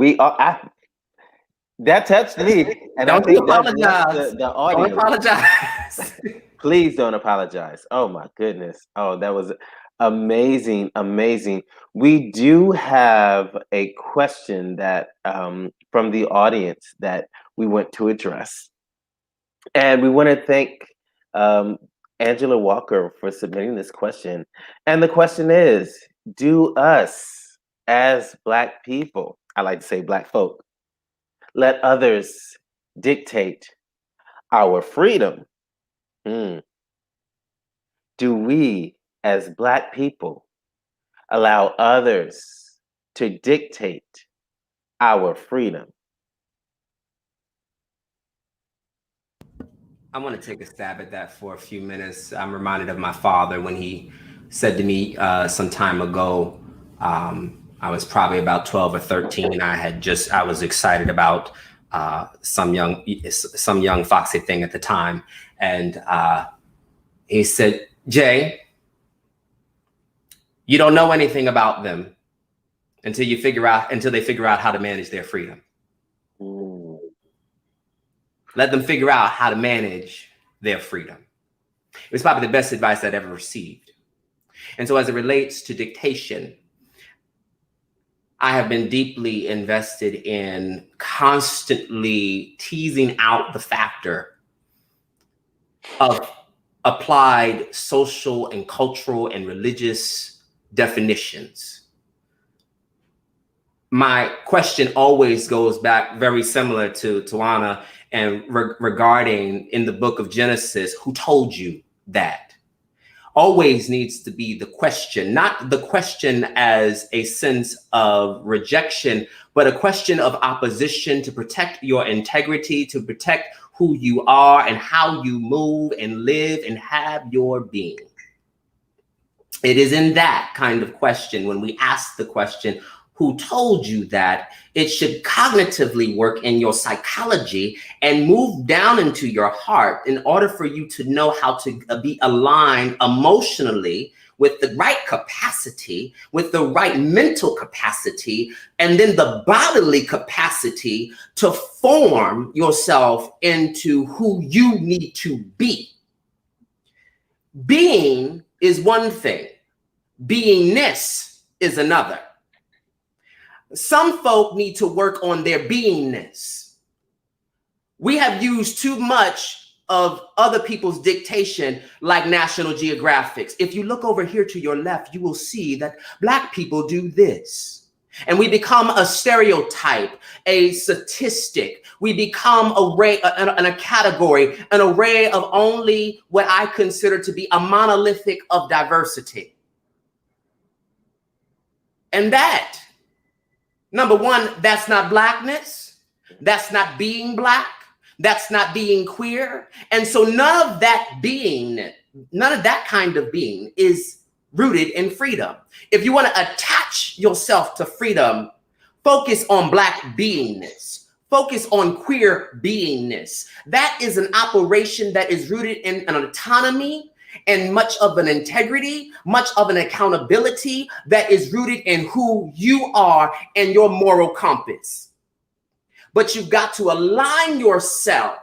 that touched me, and Don't I think apologize. The audience. Don't apologize. Please don't apologize. Oh my goodness. Oh, that was amazing, amazing. We do have a question that from the audience that we want to address, and we want to thank Angela Walker for submitting this question. And the question is, do us as Black people, I like to say Black folk, let others dictate our freedom? Do we as Black people allow others to dictate our freedom? I want to take a stab at that for a few minutes. I'm reminded of my father when he said to me some time ago, I was probably about 12 or 13. I was excited about some young foxy thing at the time. And he said, Jay, you don't know anything about them until they figure out how to manage their freedom. Mm. Let them figure out how to manage their freedom. It was probably the best advice I'd ever received. And so as it relates to dictation, I have been deeply invested in constantly teasing out the factor of applied social and cultural and religious definitions. My question always goes back very similar to Twanna and regarding in the book of Genesis, who told you that? Always needs to be the question, not the question as a sense of rejection, but a question of opposition to protect your integrity, to protect who you are and how you move and live and have your being. It is in that kind of question, when we ask the question, who told you that, it should cognitively work in your psychology and move down into your heart in order for you to know how to be aligned emotionally with the right capacity, with the right mental capacity, and then the bodily capacity to form yourself into who you need to be. Being is one thing, beingness is another. Some folk need to work on their beingness. We have used too much of other people's dictation, like National Geographic's. If you look over here to your left, you will see that Black people do this. And we become a stereotype, a statistic. We become a category, an array of only what I consider to be a monolithic of diversity. And that, number one, that's not Blackness. That's not being Black. That's not being queer. And so none of that kind of being is rooted in freedom. If you want to attach yourself to freedom, focus on Black beingness. Focus on queer beingness. That is an operation that is rooted in an autonomy and much of an integrity, much of an accountability that is rooted in who you are and your moral compass. But you've got to align yourself.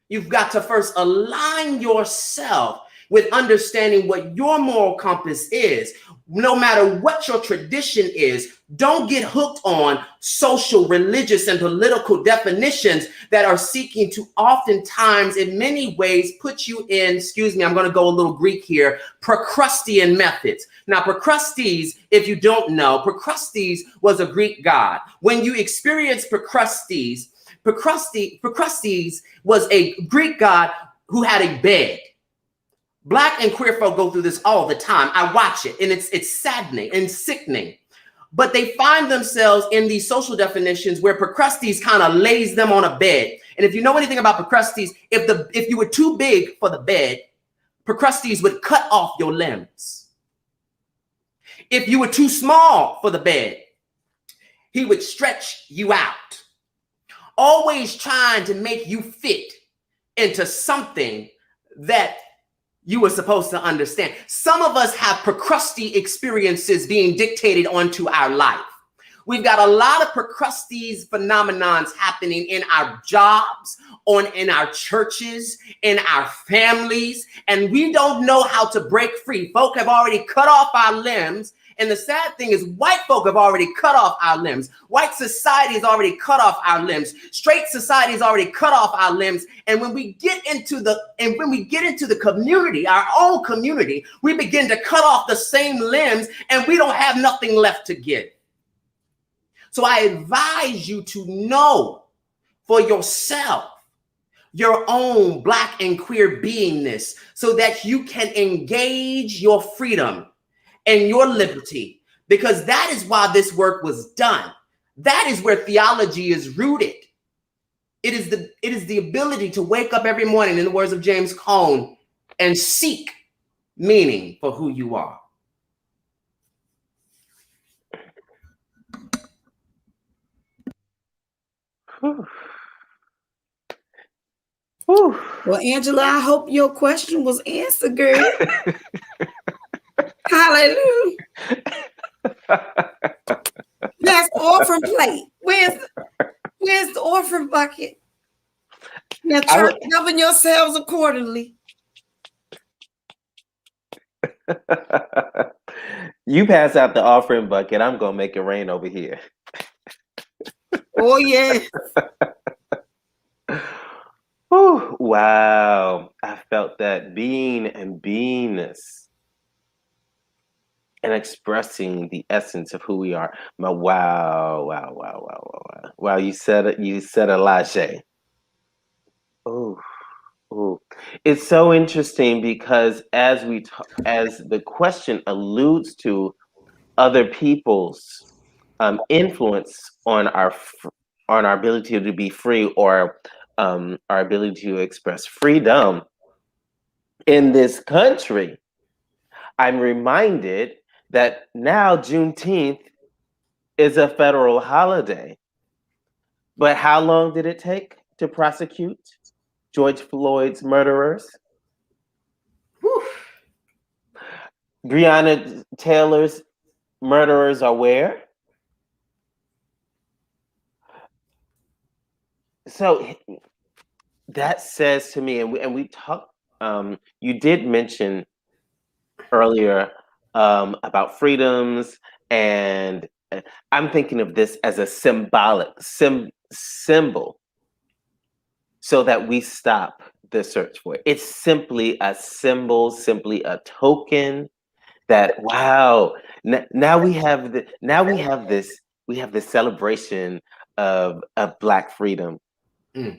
You've got to first align yourself with understanding what your moral compass is. No matter what your tradition is, don't get hooked on social, religious, and political definitions that are seeking to oftentimes, in many ways, put you in, excuse me, I'm going to go a little Greek here, Procrustean methods. Now, Procrustes, if you don't know, Procrustes was a Greek god. When you experience Procrustes was a Greek god who had a bed. Black and queer folk go through this all the time. I watch it, and it's saddening and sickening. But they find themselves in these social definitions where Procrustes kind of lays them on a bed. And if you know anything about Procrustes, if you were too big for the bed, Procrustes would cut off your limbs. If you were too small for the bed, he would stretch you out, always trying to make you fit into something that you were supposed to understand. Some of us have Procrustes experiences being dictated onto our life. We've got a lot of Procrustes phenomenons happening in our jobs, in our churches, in our families, and we don't know how to break free. Folk have already cut off our limbs. And the sad thing is, white folk have already cut off our limbs. White society has already cut off our limbs. Straight society has already cut off our limbs. And when we get into the community, our own community, we begin to cut off the same limbs, and we don't have nothing left to give. So I advise you to know for yourself your own Black and queer beingness so that you can engage your freedom and your liberty, because that is why this work was done. That is where theology is rooted. It is the ability to wake up every morning, in the words of James Cone, and seek meaning for who you are. Whew. Whew. Well, Angela, I hope your question was answered, girl. Hallelujah. That's orphan plate. Where's the orphan bucket? Now, church, govern yourselves accordingly. You pass out the offering bucket, I'm gonna make it rain over here. Oh yeah. Whew, wow. I felt that being and beingness and expressing the essence of who we are. Wow, you said it, you said a lot, Shay. Oh, oh. It's so interesting because as as the question alludes to other people's influence on our ability to be free, or our ability to express freedom in this country, I'm reminded that now Juneteenth is a federal holiday. But how long did it take to prosecute George Floyd's murderers? Whew. Breonna Taylor's murderers are where? So that says to me, and we talked, you did mention earlier about freedoms, and I'm thinking of this as a symbolic symbol so that we stop the search for it. It's simply a symbol, simply a token that, wow, now we have this celebration of Black freedom.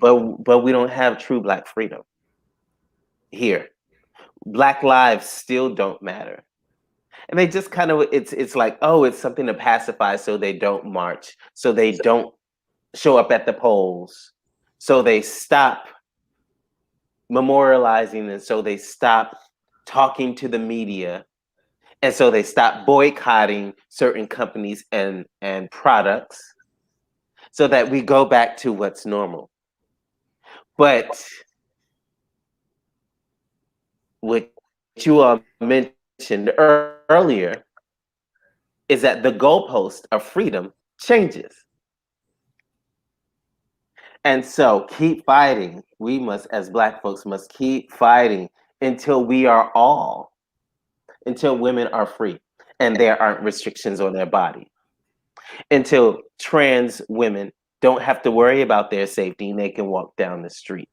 But we don't have true Black freedom here. Black lives still don't matter. And they just kind of, it's like, oh, it's something to pacify so they don't march, so they don't show up at the polls, so they stop memorializing, and so they stop talking to the media, and so they stop boycotting certain companies and products, so that we go back to what's normal. But what you all mentioned earlier is that the goalpost of freedom changes. And so keep fighting. We must, as Black folks, must keep fighting until until women are free and there aren't restrictions on their body. Until trans women don't have to worry about their safety and they can walk down the street.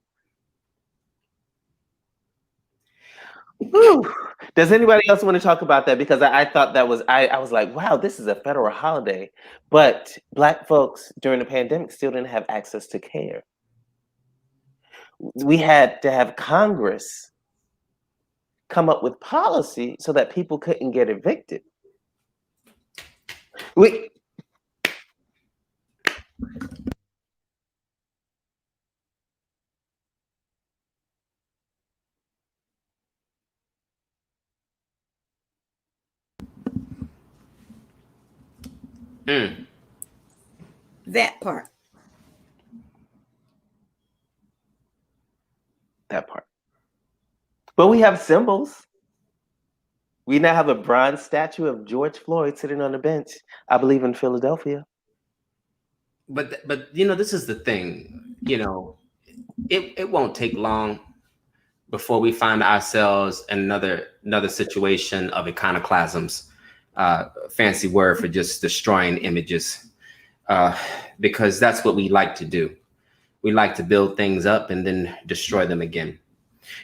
Whew. Does anybody else want to talk about that? Because I thought that was, I was like, wow, this is a federal holiday. But Black folks during the pandemic still didn't have access to care. We had to have Congress come up with policy so that people couldn't get evicted. That part. That part. But we have symbols. We now have a bronze statue of George Floyd sitting on the bench, I believe in Philadelphia. But this is the thing, it won't take long before we find ourselves in another situation of iconoclasms, fancy word for just destroying images, because that's what we like to do. We like to build things up and then destroy them again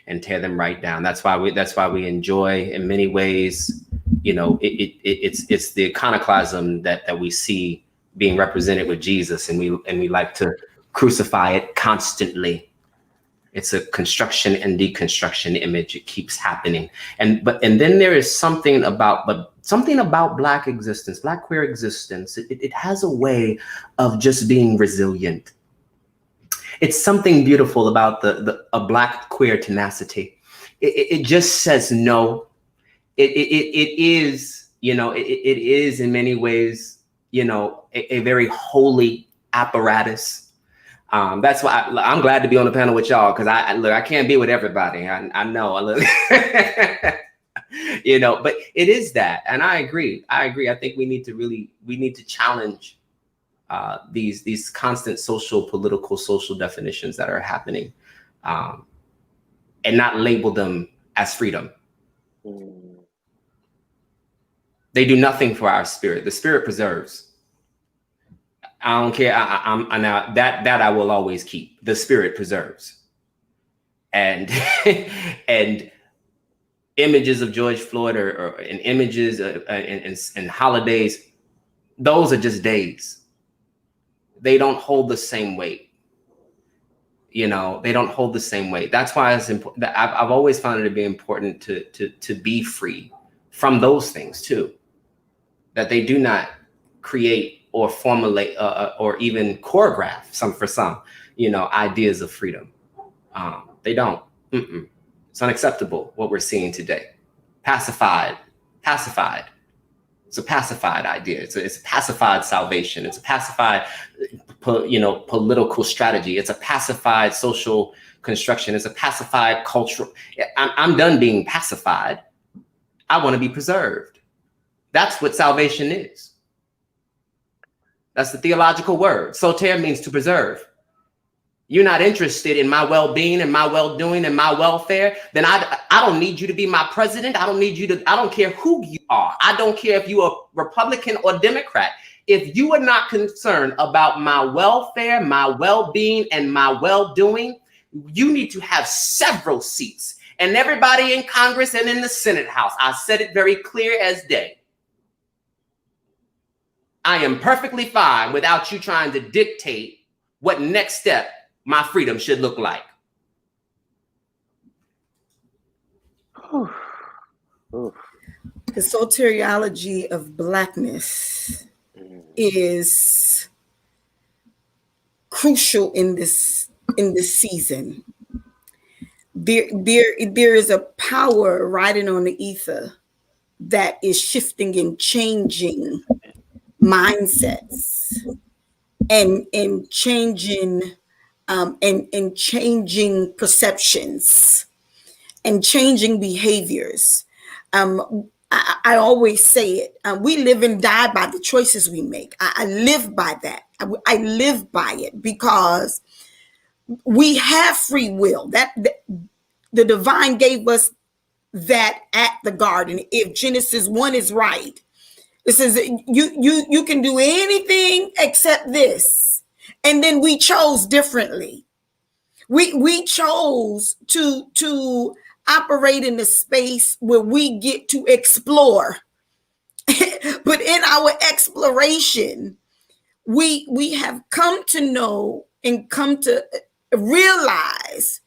and tear them right down. That's why we enjoy, in many ways, it's the iconoclasm that we see being represented with Jesus, and we like to crucify it constantly. It's a construction and deconstruction image. It keeps happening. And then there is something about Black existence, Black queer existence. It has a way of just being resilient. It's something beautiful about a Black queer tenacity. It just says no. It is, it is in many ways, a very holy apparatus. That's why I'm glad to be on the panel with y'all, because I can't be with everybody. I know. You know, but it is that, and I agree. I think we need to challenge these constant political social definitions that are happening, and not label them as freedom. They do nothing for our spirit. The spirit preserves. I don't care. Now that I will always keep. The spirit preserves. And and images of George Floyd or images and holidays, those are just days. They don't hold the same weight. You know, they don't hold the same weight. That's why it's important. I've always found it to be important to be free from those things too. That they do not create or formulate or even choreograph for some, you know, ideas of freedom. They don't. It's unacceptable what we're seeing today. Pacified. It's a pacified idea. It's a pacified salvation. It's a pacified, political strategy. It's a pacified social construction. It's a pacified cultural. I'm done being pacified. I want to be preserved. That's what salvation is. That's the theological word. Soter means to preserve. You're not interested in my well-being and my well-doing and my welfare, then I don't need you to be my president. I don't care who you are. I don't care if you're a Republican or Democrat. If you are not concerned about my welfare, my well-being, and my well-doing, you need to have several seats. And everybody in Congress and in the Senate House, I said it very clear as day. I am perfectly fine without you trying to dictate what next step my freedom should look like. The soteriology of Blackness is crucial in this season. There is a power riding on the ether that is shifting and changing mindsets and changing and changing perceptions and changing behaviors. I always say it. We live and die by the choices we make. I live by that. I live by it because we have free will. That the divine gave us that at the garden. If Genesis 1 is right, it says you can do anything except this. And then we chose differently. We chose to operate in a space where we get to explore. But in our exploration, we have come to know and come to realize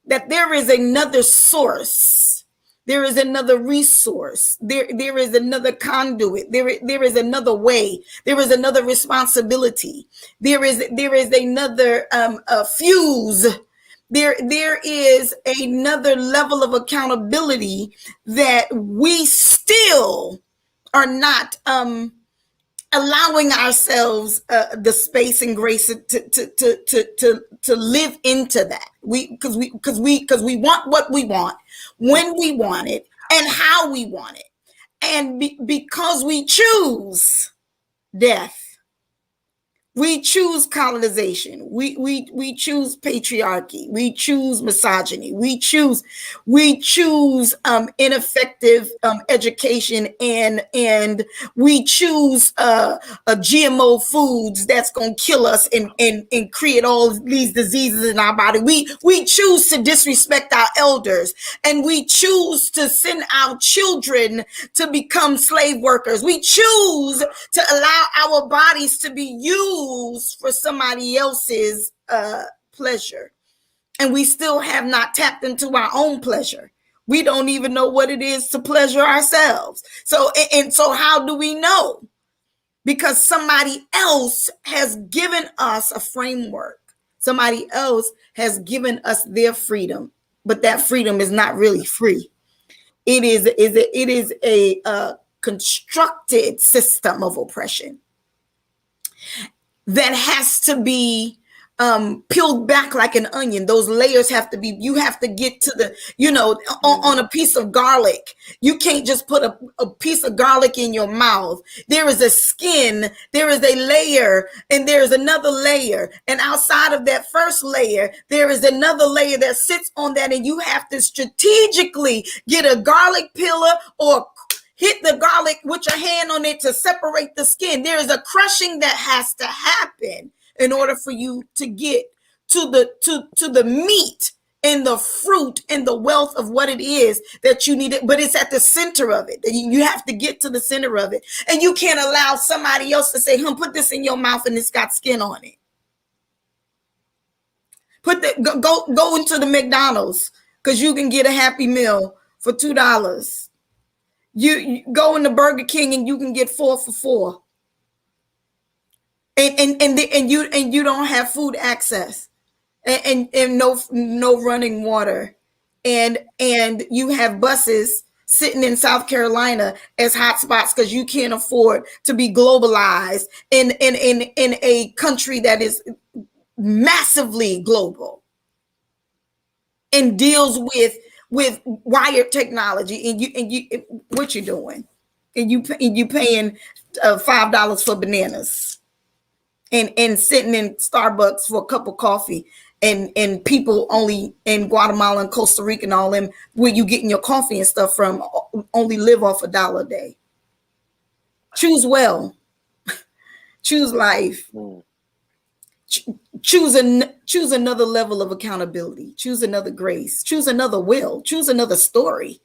that there is another source. There is another resource. There is another conduit. There is another way. There is another responsibility. There is another fuse. There is another level of accountability that we still are not allowing ourselves the space and grace to live into that. Because we want what we want, when we want it, and how we want it, and because we choose death. We choose colonization. We choose patriarchy. We choose misogyny. We choose ineffective education, and we choose GMO foods that's gonna kill us and create all these diseases in our body. We choose to disrespect our elders, and we choose to send our children to become slave workers. We choose to allow our bodies to be used for somebody else's pleasure, and we still have not tapped into our own pleasure. We don't even know what it is to pleasure ourselves. So how do we know? Because somebody else has given us a framework. Somebody else has given us their freedom, but that freedom is not really free. It is a constructed system of oppression that has to be peeled back like an onion. Those layers have to be, you have to get to the, on a piece of garlic. You can't just put a piece of garlic in your mouth. There is a skin, there is a layer, and there is another layer. And outside of that first layer, there is another layer that sits on that. And you have to strategically get a garlic peeler or hit the garlic with your hand on it to separate the skin. There is a crushing that has to happen in order for you to get to the meat and the fruit and the wealth of what it is that you need. But it's at the center of it. You have to get to the center of it. And you can't allow somebody else to say, put this in your mouth and it's got skin on it. Go into the McDonald's because you can get a Happy Meal for $2. You go into Burger King and you can get 4 for $4. And you don't have food access and no running water, and you have buses sitting in South Carolina as hotspots because you can't afford to be globalized in a country that is massively global and deals with wired technology. And you what you doing? And you paying $5 for bananas. And sitting in Starbucks for a cup of coffee, and people only in Guatemala and Costa Rica and all them where you getting your coffee and stuff from only live off $1 a day. Choose well, choose life, choose another level of accountability, choose another grace, choose another will, choose another story,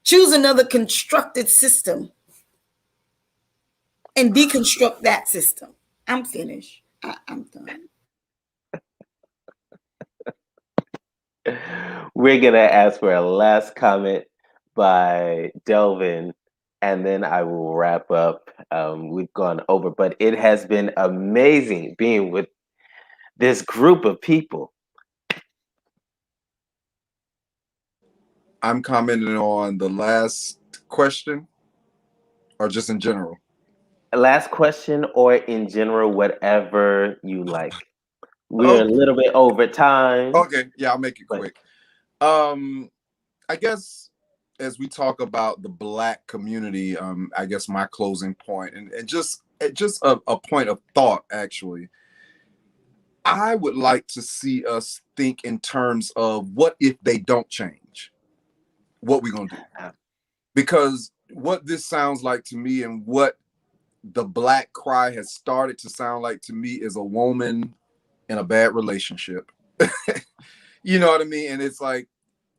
choose another constructed system. And deconstruct that system. I'm finished. I'm done. We're going to ask for a last comment by Delvin, and then I will wrap up. We've gone over, but it has been amazing being with this group of people. I'm commenting on the last question, or just in general? Last question, or in general, whatever you like. We're a little bit over time. Okay, yeah, I'll make it quick. I guess as we talk about the Black community, I guess my closing point, and just a point of thought, actually, I would like to see us think in terms of what if they don't change? What we gonna do? Because what this sounds like to me, and what the Black cry has started to sound like to me, is a woman in a bad relationship. You know what I mean? And it's like,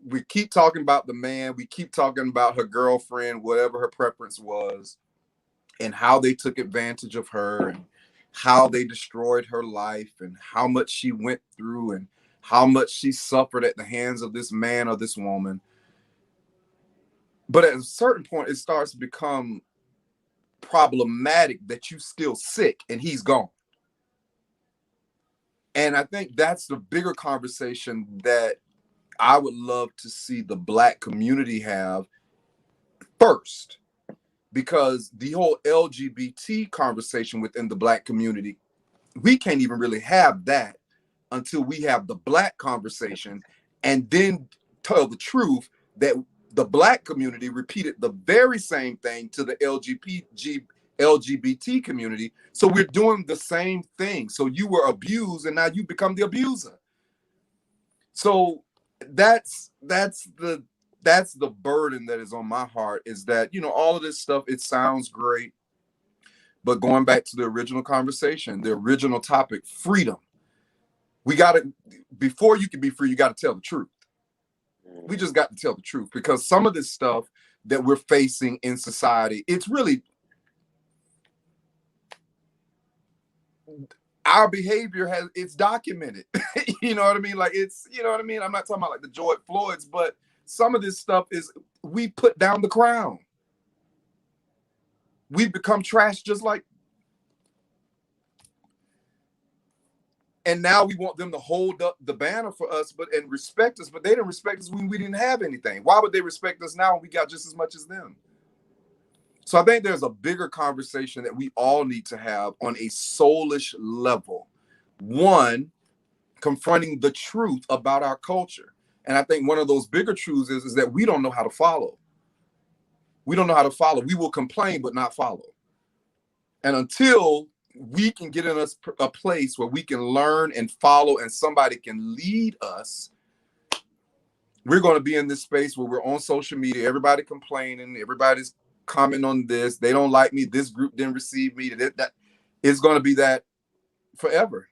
we keep talking about the man, we keep talking about her girlfriend, whatever her preference was, and how they took advantage of her, and how they destroyed her life, and how much she went through, and how much she suffered at the hands of this man or this woman. But at a certain point, it starts to become problematic that you still sick and he's gone. And I think that's the bigger conversation that I would love to see the Black community have first, because the whole LGBT conversation within the Black community, we can't even really have that until we have the Black conversation, and then tell the truth that the Black community repeated the very same thing to the LGBT community. So we're doing the same thing. So you were abused and now you become the abuser. So that's the burden that is on my heart, is that, all of this stuff, it sounds great, but going back to the original conversation, the original topic, freedom, before you can be free, you got to tell the truth. We just got to tell the truth, because some of this stuff that we're facing in society, it's really, our behavior it's documented. You know what I mean? Like, it's, you know what I mean? I'm not talking about like the George Floyds, but some of this stuff is, we put down the crown. We've become trash just like, and now we want them to hold up the banner for us, and respect us, but they didn't respect us when we didn't have anything. Why would they respect us now when we got just as much as them? So I think there's a bigger conversation that we all need to have on a soulish level One, confronting the truth about our culture. And I think one of those bigger truths is that we don't know how to follow. We don't know how to follow. We will complain, but not follow. And until we can get in a place where we can learn and follow and somebody can lead us, we're going to be in this space where we're on social media, everybody complaining, everybody's commenting on this, they don't like me, this group didn't receive me, that it's going to be that forever,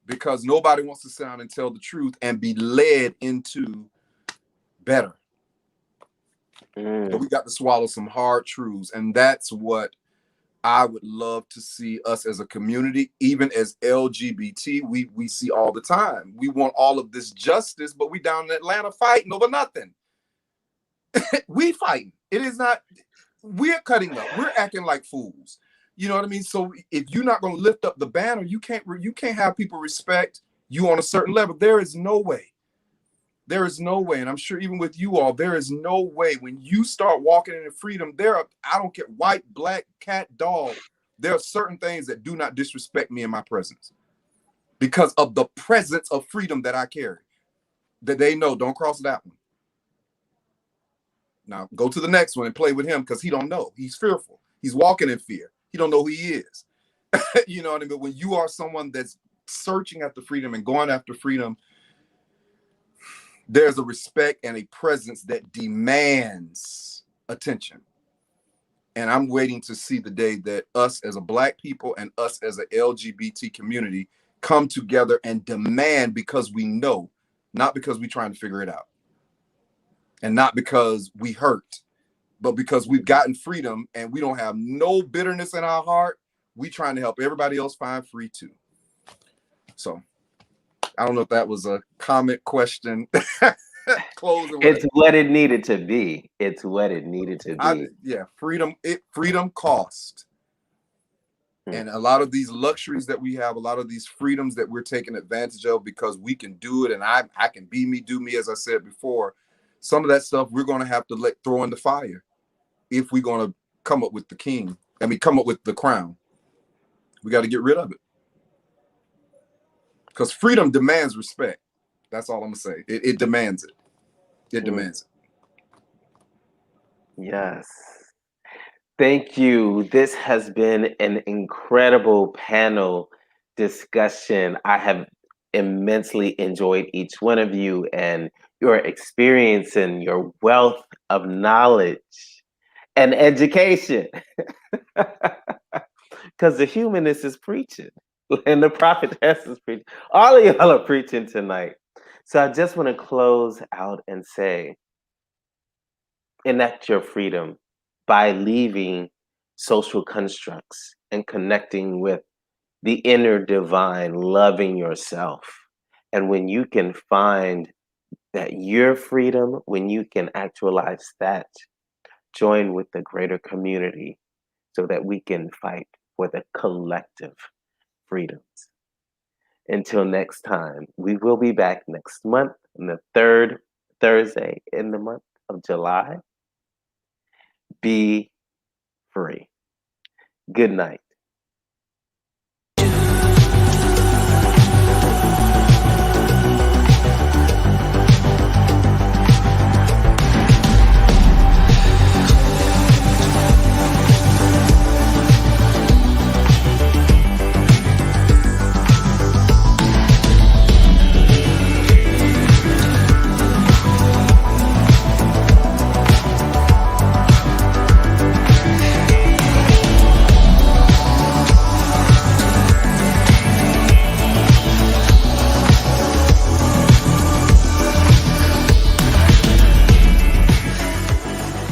because nobody wants to sit down and tell the truth and be led into better. But we got to swallow some hard truths, and that's what I would love to see us as a community, even as LGBT, we see all the time. We want all of this justice, but we down in Atlanta fighting over nothing. We fighting. It is not, we're cutting up. We're acting like fools. You know what I mean? So if you're not going to lift up the banner, you can't have people respect you on a certain level. There is no way. There is no way. And I'm sure even with you all, there is no way when you start walking in freedom, I don't care, white, black, cat, dog. There are certain things that do not disrespect me in my presence because of the presence of freedom that I carry, that they know, don't cross that one. Now go to the next one and play with him because he don't know. He's fearful. He's walking in fear. He don't know who he is. You know what I mean? But when you are someone that's searching after freedom and going after freedom, there's a respect and a presence that demands attention. And I'm waiting to see the day that us as a Black people and us as an LGBT community come together and demand because we know, not because we're trying to figure it out. And not because we hurt, but because we've gotten freedom and we don't have no bitterness in our heart. We trying to help everybody else find free too. So I don't know if that was a comment, question. Closing. It's what it needed to be. It's what it needed to be. Yeah, freedom cost. And a lot of these luxuries that we have, a lot of these freedoms that we're taking advantage of because we can do it and I can be me, do me, as I said before. Some of that stuff we're going to have to throw in the fire if we're going to come up with the king. Come up with the crown. We got to get rid of it. Because freedom demands respect. That's all I'm going to say. It demands it. It demands it. Yes. Thank you. This has been an incredible panel discussion. I have immensely enjoyed each one of you and your experience and your wealth of knowledge and education. Because the humanist is preaching and the prophetess is preaching. All of y'all are preaching tonight. So I just want to close out and say, enact your freedom by leaving social constructs and connecting with the inner divine, loving yourself. And when you can find that your freedom, when you can actualize that, join with the greater community so that we can fight for the collective freedoms. Until next time, we will be back next month on the third Thursday in the month of July. Be free. Good night.